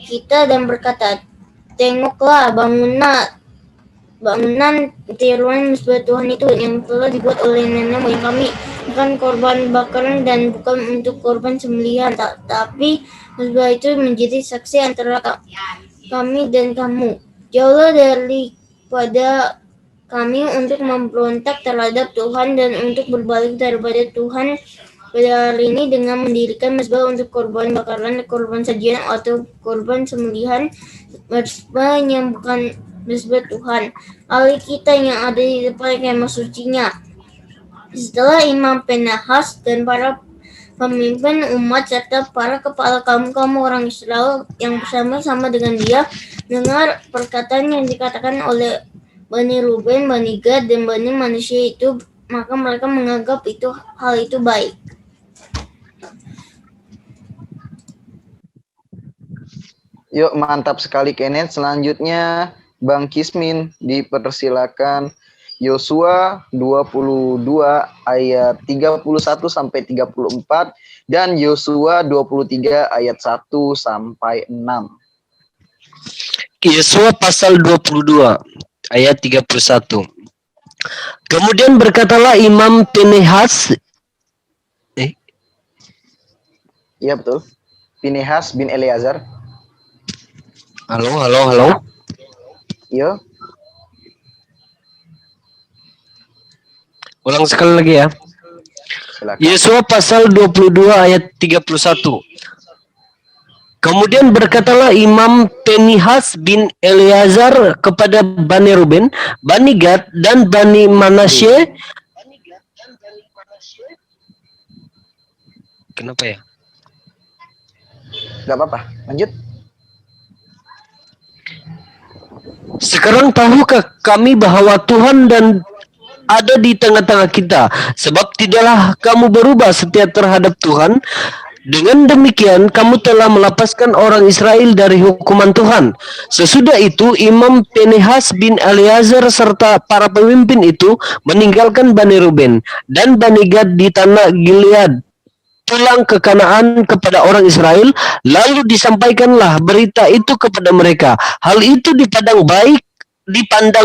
[SPEAKER 4] kita dan berkata, tengoklah bangunan tiruan mezbah Tuhan itu yang telah dibuat oleh nenek moyang kami, bukan korban bakaran dan bukan untuk korban sembelihan, tapi mezbah itu menjadi saksi antara kami dan kamu. Jauhlah daripada kami untuk memberontak terhadap Tuhan dan untuk berbalik daripada Tuhan pada hari ini dengan mendirikan mezbah untuk korban bakaran, korban sajian atau korban sembelihan, mezbah yang bukan mezbah Tuhan Allah kita yang ada di depan kemah sucinya. Setelah Imam Pinehas dan para pemimpin umat serta para kepala kaum orang Israel yang bersama-sama dengan dia mendengar perkataan yang dikatakan oleh Bani Ruben, Bani Gad, dan Bani Manasye itu, maka mereka menganggap hal itu baik.
[SPEAKER 2] Yuk, mantap sekali Kenneth. Selanjutnya Bang Kismin, dipersilakan. Yosua 22 ayat 31 sampai 34 dan Yosua 23 ayat 1 sampai 6.
[SPEAKER 5] Yosua pasal 22 ayat 31. Kemudian berkatalah Imam Pinehas,
[SPEAKER 2] Iya betul. Pinehas bin Eleazar.
[SPEAKER 5] Halo.
[SPEAKER 2] Iya.
[SPEAKER 5] Ulang sekali lagi ya.
[SPEAKER 2] Silakan.
[SPEAKER 5] Yosua pasal 22 ayat 31. Kemudian berkatalah Imam Pinehas bin Eleazar kepada Bani Ruben, Bani Gad, dan Bani Manasye. Kenapa ya?
[SPEAKER 2] Gak apa-apa, lanjut.
[SPEAKER 5] Sekarang tahukah kami bahwa Tuhan dan ada di tengah-tengah kita, sebab tidaklah kamu berubah setia terhadap Tuhan. Dengan demikian kamu telah melepaskan orang Israel dari hukuman Tuhan. Sesudah itu Imam Pinehas bin Eleazar serta para pemimpin itu meninggalkan Bani Ruben dan Bani Gad di tanah Gilead, pulang ke Kanaan kepada orang Israel. Lalu disampaikanlah berita itu kepada mereka. Hal itu dipandang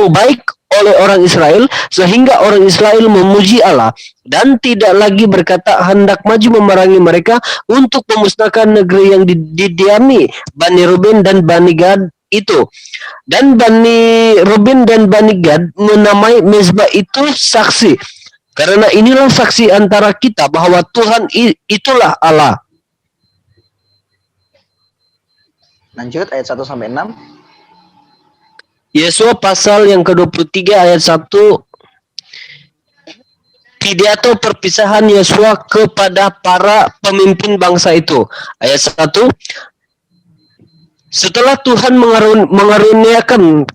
[SPEAKER 5] baik oleh orang Israel, sehingga orang Israel memuji Allah dan tidak lagi berkata hendak maju memerangi mereka untuk memusnahkan negeri yang didiami Bani Ruben dan Bani Gad itu. Dan Bani Ruben dan Bani Gad menamai mezbah itu saksi, karena inilah saksi antara kita bahwa Tuhan itulah Allah.
[SPEAKER 2] Lanjut ayat 1 sampai 6.
[SPEAKER 5] Yosua pasal yang ke-23 ayat 1. Pidato perpisahan Yosua kepada para pemimpin bangsa itu. Ayat 1. Setelah Tuhan mengaruniakan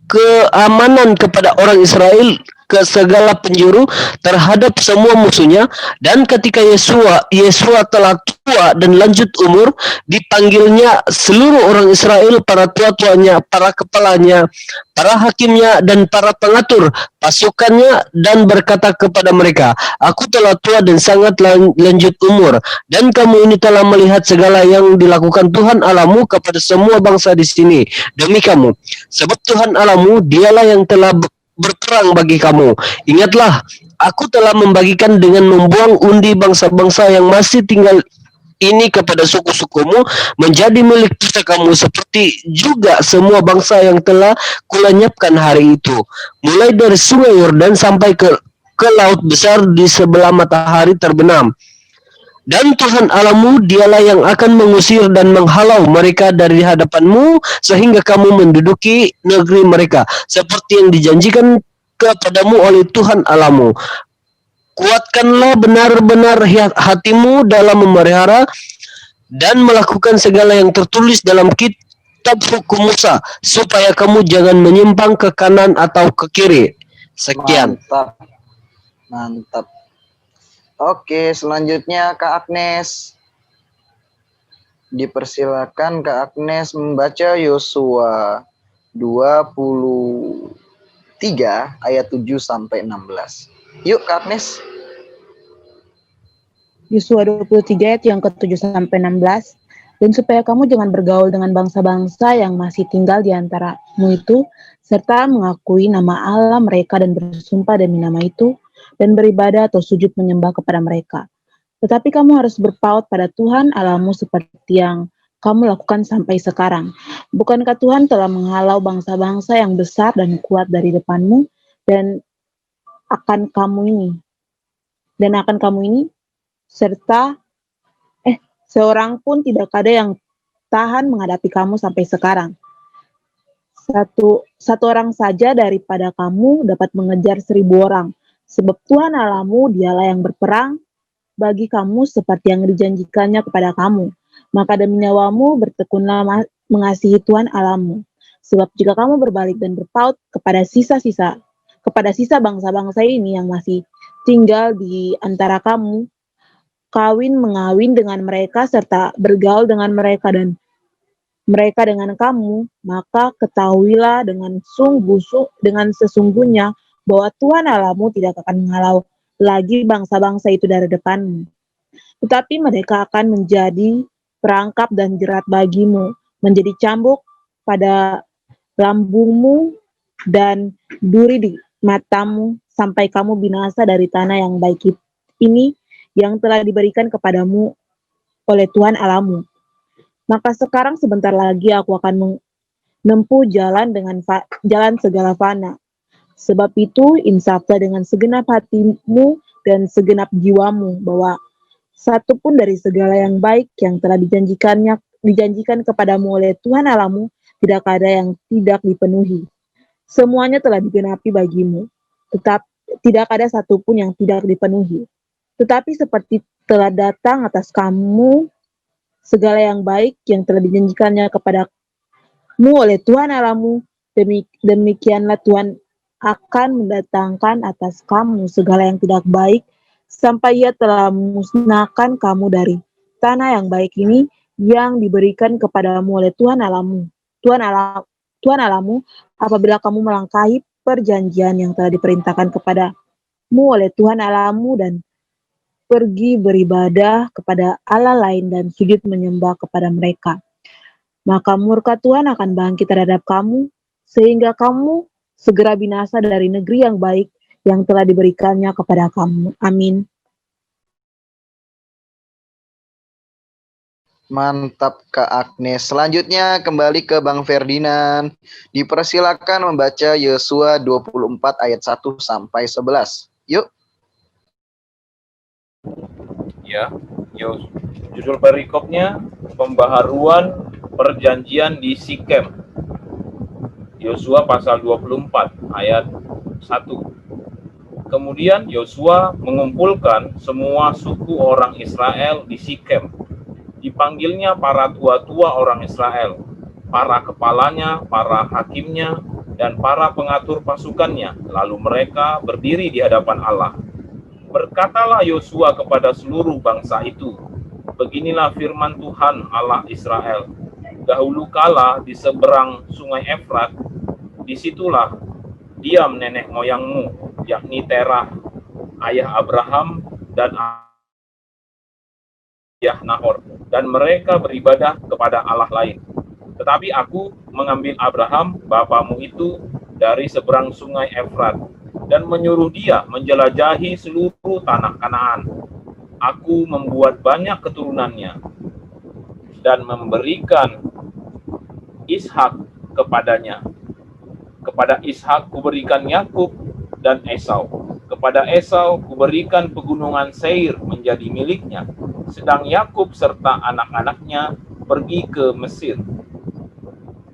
[SPEAKER 5] keamanan kepada orang Israel ke segala penjuru terhadap semua musuhnya, dan ketika Yosua telah tua dan lanjut umur, dipanggilnya seluruh orang Israel, para tua-tuanya, para kepalanya, para hakimnya, dan para pengatur pasukannya, dan berkata kepada mereka, aku telah tua dan sangat lanjut umur, dan kamu ini telah melihat segala yang dilakukan Tuhan Allahmu kepada semua bangsa di sini demi kamu. Sebab Tuhan Allahmu, dialah yang telah berperang bagi kamu. Ingatlah, aku telah membagikan dengan membuang undi bangsa-bangsa yang masih tinggal ini kepada suku-sukumu menjadi milik pusakamu, seperti juga semua bangsa yang telah kulenyapkan hari itu, mulai dari sungai Yordan sampai ke ke laut besar di sebelah matahari terbenam. Dan Tuhan Allahmu dialah yang akan mengusir dan menghalau mereka dari hadapanmu sehingga kamu menduduki negeri mereka seperti yang dijanjikan kepadamu oleh Tuhan Allahmu. Kuatkanlah benar-benar hatimu dalam memelihara dan melakukan segala yang tertulis dalam kitab hukum Musa supaya kamu jangan menyimpang ke kanan atau ke kiri. Sekian.
[SPEAKER 2] Mantap. Mantap. Oke, selanjutnya Kak Agnes. Dipersilakan Kak Agnes membaca Yosua 23 ayat 7 sampai 16. Yuk Kak Agnes.
[SPEAKER 7] Yosua 23 ayat yang ke-7 sampai 16. Dan supaya kamu jangan bergaul dengan bangsa-bangsa yang masih tinggal di antaramu itu, serta mengakui nama Allah mereka dan bersumpah demi nama itu, dan beribadah atau sujud menyembah kepada mereka. Tetapi kamu harus berpaut pada Tuhan Allahmu seperti yang kamu lakukan sampai sekarang. Bukankah Tuhan telah menghalau bangsa-bangsa yang besar dan kuat dari depanmu, dan akan kamu ini, serta seorang pun tidak ada yang tahan menghadapi kamu sampai sekarang. Satu orang saja daripada kamu dapat mengejar 1.000 orang. Sebab Tuhan Allahmu dialah yang berperang bagi kamu seperti yang dijanjikannya kepada kamu. Maka demi nyawamu bertekunlah mengasihi Tuhan Allahmu. Sebab jika kamu berbalik dan berpaut kepada sisa bangsa-bangsa ini yang masih tinggal di antara kamu, mengawin dengan mereka serta bergaul dengan mereka dan mereka dengan kamu, maka ketahuilah dengan sesungguhnya bahwa Tuhan Allahmu tidak akan menghalau lagi bangsa-bangsa itu dari depanmu. Tetapi mereka akan menjadi perangkap dan jerat bagimu, menjadi cambuk pada lambungmu dan duri di matamu, sampai kamu binasa dari tanah yang baik ini yang telah diberikan kepadamu oleh Tuhan Allahmu. Maka sekarang sebentar lagi aku akan menempuh jalan jalan segala fana. Sebab itu insaflah dengan segenap hatimu dan segenap jiwamu, bahwa satu pun dari segala yang baik yang telah dijanjikan kepadamu oleh Tuhan Allahmu tidak ada yang tidak dipenuhi. Semuanya telah digenapi bagimu, tetap tidak ada satu pun yang tidak dipenuhi. Tetapi seperti telah datang atas kamu segala yang baik yang telah dijanjikannya kepadamu oleh Tuhan Allahmu, demikianlah Tuhan akan mendatangkan atas kamu segala yang tidak baik, sampai Ia telah memusnahkan kamu dari tanah yang baik ini yang diberikan kepadamu oleh Tuhan Allahmu, apabila kamu melangkahi perjanjian yang telah diperintahkan kepadamu oleh Tuhan Allahmu dan pergi beribadah kepada Allah lain dan sujud menyembah kepada mereka. Maka murka Tuhan akan bangkit terhadap kamu, sehingga kamu segera binasa dari negeri yang baik yang telah diberikannya kepada kamu. Amin.
[SPEAKER 2] Mantap Kak Agnes. Selanjutnya kembali ke Bang Ferdinand. Dipersilakan membaca Yosua 24 ayat 1 sampai 11. Yuk.
[SPEAKER 1] Ya, judul perikopnya pembaharuan perjanjian di Sikem. Yosua pasal 24 ayat 1. Kemudian Yosua mengumpulkan semua suku orang Israel di Sikem. Dipanggilnya para tua-tua orang Israel, para kepalanya, para hakimnya, dan para pengatur pasukannya. Lalu mereka berdiri di hadapan Allah. Berkatalah Yosua kepada seluruh bangsa itu, beginilah firman Tuhan Allah Israel. Dahulu kala di seberang sungai Efrat, disitulah diam nenek moyangmu, yakni Terah, ayah Abraham dan ayah Nahor, dan mereka beribadah kepada Allah lain. Tetapi aku mengambil Abraham, bapamu itu, dari seberang sungai Efrat, dan menyuruh dia menjelajahi seluruh tanah Kanaan. Aku membuat banyak keturunannya, dan memberikan Ishak kepadanya. Kepada Ishak kuberikan Yakub dan Esau. Kepada Kepada Esau kuberikan pegunungan Seir menjadi miliknya, sedang Yakub serta anak-anaknya pergi ke Mesir.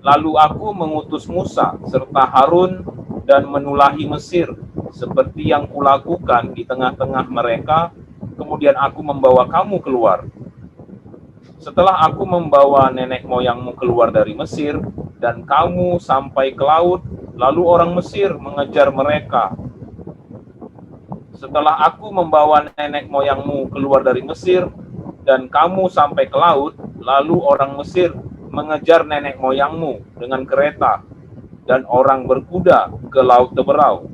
[SPEAKER 1] Lalu aku mengutus Musa serta Harun dan menulahi Mesir, seperti yang kulakukan di tengah-tengah mereka, kemudian aku membawa kamu keluar. Setelah aku membawa nenek moyangmu keluar dari Mesir, dan kamu sampai ke laut, lalu orang Mesir mengejar mereka. Setelah aku membawa nenek moyangmu keluar dari Mesir, dan kamu sampai ke laut, lalu orang Mesir mengejar nenek moyangmu dengan kereta, dan orang berkuda ke laut teberau.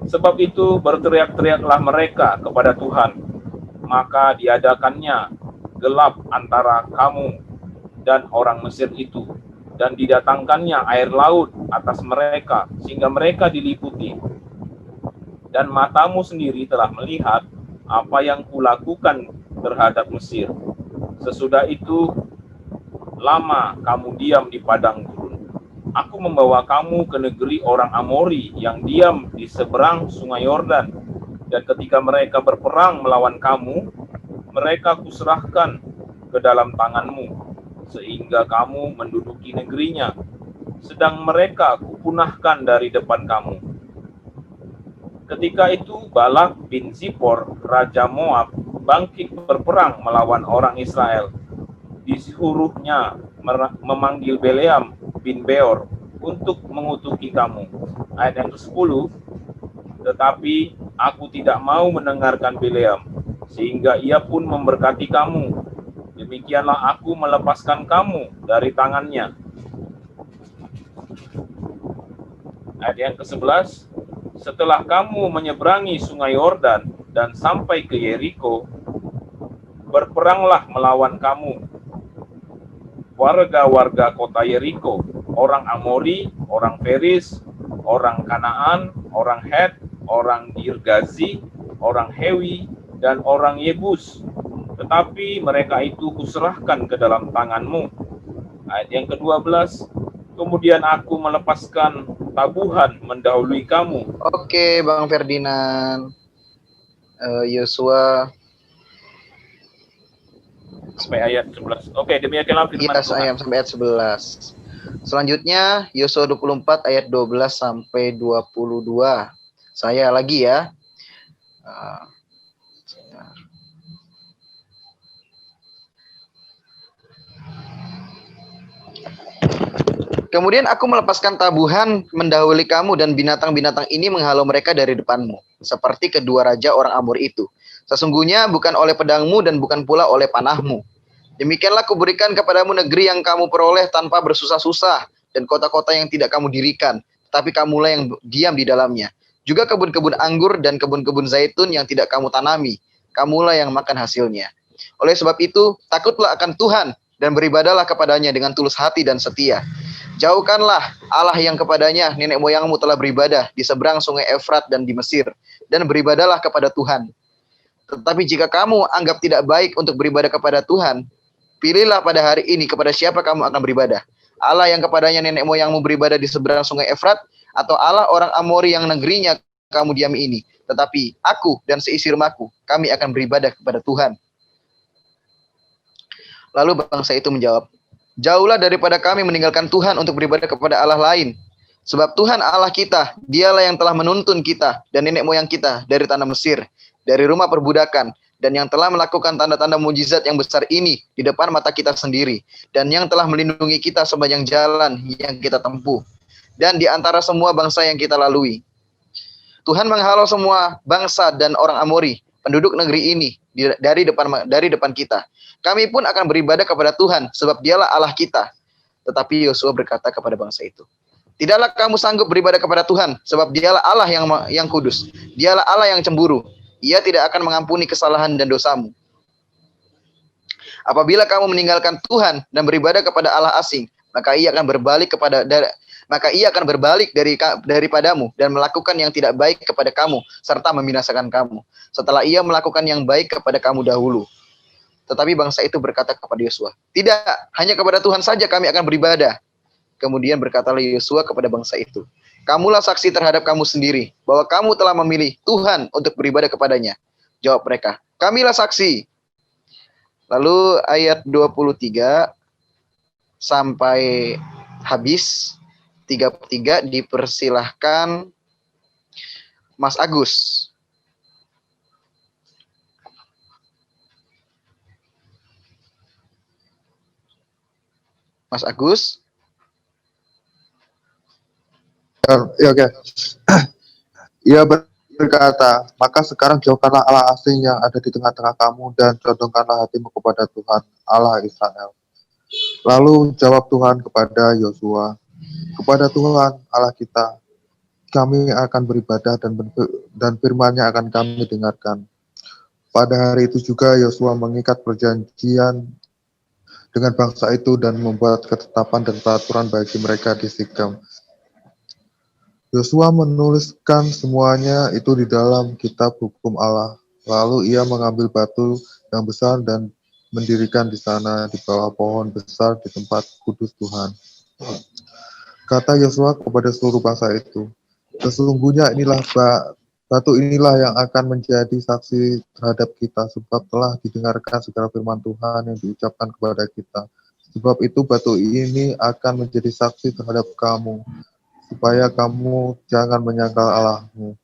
[SPEAKER 1] Sebab itu berteriak-teriaklah mereka kepada Tuhan, maka diadakannya gelap antara kamu dan orang Mesir itu, dan didatangkannya air laut atas mereka, sehingga mereka diliputi. Dan matamu sendiri telah melihat apa yang kulakukan terhadap Mesir. Sesudah itu, lama kamu diam di padang gurun. Aku membawa kamu ke negeri orang Amori yang diam di seberang sungai Yordan. Dan ketika mereka berperang melawan kamu, mereka kuserahkan ke dalam tanganmu, sehingga kamu menduduki negerinya. Sedang mereka kupunahkan dari depan kamu. Ketika itu Balak bin Zippor, Raja Moab, bangkit berperang melawan orang Israel. Disuruhnya memanggil Bileam bin Beor untuk mengutuki kamu. Ayat yang ke-10, tetapi aku tidak mau mendengarkan Bileam, sehingga ia pun memberkati kamu. Demikianlah aku melepaskan kamu dari tangannya. Ayat yang ke-11, setelah kamu menyeberangi sungai Yordan dan sampai ke Yeriko, berperanglah melawan kamu warga-warga kota Yeriko, orang Amori, orang Feris, orang Kanaan, orang Het, orang Girgazi, orang Hewi, dan orang Yebus. Tetapi mereka itu kuserahkan ke dalam tanganmu. Ayat yang ke-12, kemudian aku melepaskan tabuhan mendahului kamu.
[SPEAKER 2] Oke, Bang Ferdinand. Yosua
[SPEAKER 1] Sampai ayat 11. Oke, demikianlah firman Tuhan.
[SPEAKER 2] sampai ayat 11. Selanjutnya Yosua 24 ayat 12 sampai 22. Saya lagi ya. Kemudian aku melepaskan tabuhan mendahului kamu, dan binatang-binatang ini menghalau mereka dari depanmu, seperti kedua raja orang Amor itu. Sesungguhnya bukan oleh pedangmu dan bukan pula oleh panahmu. Demikianlah kuberikan kepadamu negeri yang kamu peroleh tanpa bersusah-susah, dan kota-kota yang tidak kamu dirikan, tapi kamulah yang diam di dalamnya. Juga kebun-kebun anggur dan kebun-kebun zaitun yang tidak kamu tanami, kamulah yang makan hasilnya. Oleh sebab itu, takutlah akan Tuhan dan beribadahlah kepadanya dengan tulus hati dan setia. Jauhkanlah Allah yang kepadanya nenek moyangmu telah beribadah di seberang sungai Efrat dan di Mesir, dan beribadahlah kepada Tuhan. Tetapi jika kamu anggap tidak baik untuk beribadah kepada Tuhan, pilihlah pada hari ini kepada siapa kamu akan beribadah. Allah yang kepadanya nenek moyangmu beribadah di seberang sungai Efrat, atau Allah orang Amori yang negerinya kamu diami ini. Tetapi aku dan seisi rumahku, kami akan beribadah kepada Tuhan. Lalu bangsa itu menjawab, jauhlah daripada kami meninggalkan Tuhan untuk beribadah kepada Allah lain. Sebab Tuhan Allah kita, dialah yang telah menuntun kita dan nenek moyang kita dari tanah Mesir, dari rumah perbudakan, dan yang telah melakukan tanda-tanda mujizat yang besar ini di depan mata kita sendiri, dan yang telah melindungi kita sepanjang jalan yang kita tempuh, dan di antara semua bangsa yang kita lalui. Tuhan menghalau semua bangsa dan orang Amori, penduduk negeri ini, dari depan kita. Kami pun akan beribadah kepada Tuhan, sebab dialah Allah kita. Tetapi Yosua berkata kepada bangsa itu, tidaklah kamu sanggup beribadah kepada Tuhan, sebab dialah Allah yang kudus. Dialah Allah yang cemburu. Ia tidak akan mengampuni kesalahan dan dosamu. Apabila kamu meninggalkan Tuhan dan beribadah kepada Allah asing, maka ia akan berbalik daripadamu dan melakukan yang tidak baik kepada kamu, serta membinasakan kamu, setelah ia melakukan yang baik kepada kamu dahulu. Tetapi bangsa itu berkata kepada Yosua, tidak, hanya kepada Tuhan saja kami akan beribadah. Kemudian berkatalah Yosua kepada bangsa itu, Kamulah saksi terhadap kamu sendiri bahwa kamu telah memilih Tuhan untuk beribadah kepadanya. Jawab mereka, kamilah saksi. Lalu ayat 23 sampai habis 33 dipersilahkan Mas Agus. Mas Agus.
[SPEAKER 3] Ya, oke. Ia berkata, maka sekarang jauhkanlah Allah asing yang ada di tengah-tengah kamu dan condongkanlah hatimu kepada Tuhan Allah Israel. Lalu jawab Tuhan kepada Yosua, kepada Tuhan Allah kita, kami akan beribadah dan firman-Nya akan kami dengarkan. Pada hari itu juga Yosua mengikat perjanjian dengan bangsa itu dan membuat ketetapan dan peraturan bagi mereka di Sikem. Yosua menuliskan semuanya itu di dalam kitab hukum Allah. Lalu ia mengambil batu yang besar dan mendirikan di sana di bawah pohon besar di tempat kudus Tuhan. Kata Yosua kepada seluruh bangsa itu, sesungguhnya inilah batu inilah yang akan menjadi saksi terhadap kita, sebab telah didengarkan segala firman Tuhan yang diucapkan kepada kita. Sebab itu batu ini akan menjadi saksi terhadap kamu, supaya kamu jangan menyangkal Allahmu.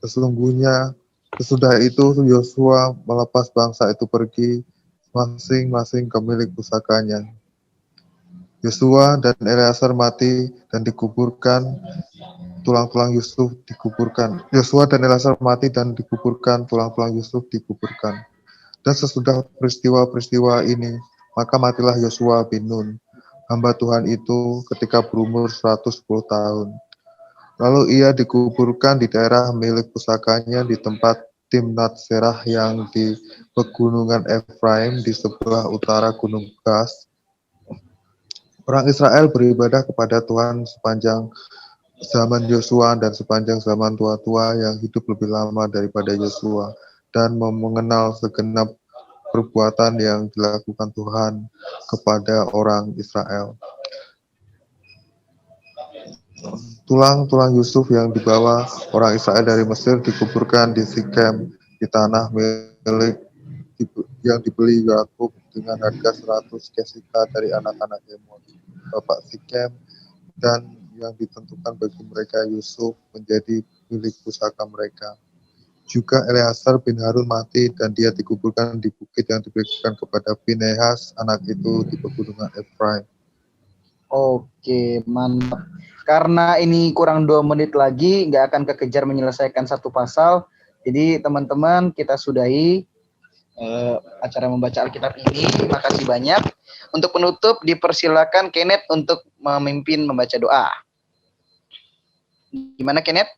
[SPEAKER 3] Sesungguhnya sesudah itu Yosua melepas bangsa itu pergi masing-masing ke milik pusakanya. Yosua dan Eleazar mati dan dikuburkan, tulang-tulang Yusuf dikuburkan. Yosua dan Eleazar mati dan dikuburkan, tulang-tulang Yusuf dikuburkan. Dan sesudah peristiwa-peristiwa ini, maka matilah Yosua bin Nun, hamba Tuhan itu ketika berumur 110 tahun. Lalu ia dikuburkan di daerah milik pusakanya di tempat Timnat Serah yang di pegunungan Efraim di sebelah utara Gunung Gas. Orang Israel beribadah kepada Tuhan sepanjang zaman Yosua dan sepanjang zaman tua-tua yang hidup lebih lama daripada Yosua dan mengenal segenap perbuatan yang dilakukan Tuhan kepada orang Israel. Tulang-tulang Yusuf yang dibawa orang Israel dari Mesir dikuburkan di Sikem di tanah milik yang dibeli Yakub dengan harga 100 kesita dari anak-anak Hemor, bapak Sikem, dan yang ditentukan bagi mereka Yusuf menjadi milik pusaka mereka. Juga Eleazar bin Harun mati dan dia dikuburkan di bukit yang diberikan kepada Pinehas, anak itu di pegunungan Efraim.
[SPEAKER 2] Oke, mantap. Karena ini kurang 2 menit lagi, nggak akan kekejar menyelesaikan satu pasal. Jadi teman-teman, kita sudahi acara membaca Alkitab ini. Terima kasih banyak. Untuk penutup, dipersilakan Kenneth untuk memimpin membaca doa. Gimana Kenneth?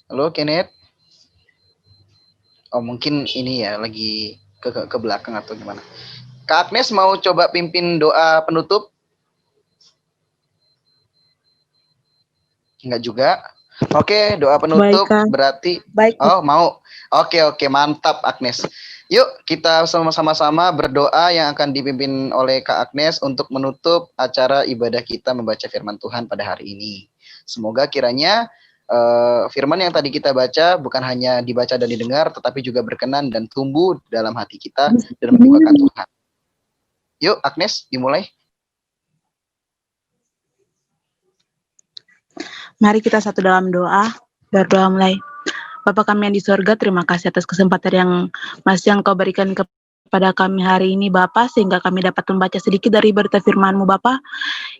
[SPEAKER 2] Halo Kenneth? Oh mungkin ini ya lagi ke belakang atau gimana? Kak Agnes mau coba pimpin doa penutup? Enggak juga. Oke, doa penutup
[SPEAKER 7] Baik, Kak.
[SPEAKER 2] berarti.
[SPEAKER 7] Baik.
[SPEAKER 2] Oh mau. Oke, mantap Agnes. Yuk kita sama-sama berdoa yang akan dipimpin oleh Kak Agnes untuk menutup acara ibadah kita membaca firman Tuhan pada hari ini. Semoga kiranya firman yang tadi kita baca bukan hanya dibaca dan didengar, tetapi juga berkenan dan tumbuh dalam hati kita dan menyukakan Tuhan. Yuk Agnes, dimulai.
[SPEAKER 7] Mari kita satu dalam doa. Berdoa mulai. Bapa kami yang di sorga, terima kasih atas kesempatan yang masih Engkau berikan kepada kami hari ini, Bapa, sehingga kami dapat membaca sedikit dari berita firman-Mu, Bapa.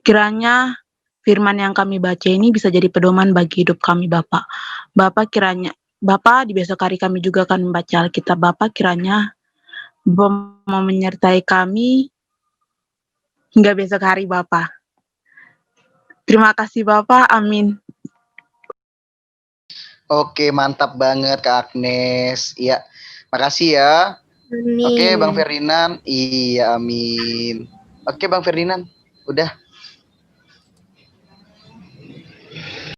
[SPEAKER 7] Kiranya firman yang kami baca ini bisa jadi pedoman bagi hidup kami, Bapa. Bapa, kiranya, Bapa, di besok hari kami juga akan membaca Alkitab, Bapa. Kiranya mau menyertai kami hingga besok hari, Bapa. Terima kasih, Bapa. Amin.
[SPEAKER 2] Oke, mantap banget Kak Agnes. Iya, makasih ya.
[SPEAKER 4] Amin.
[SPEAKER 2] Oke, Bang Ferdinand. Iya, amin. Oke, Bang Ferdinand. Udah.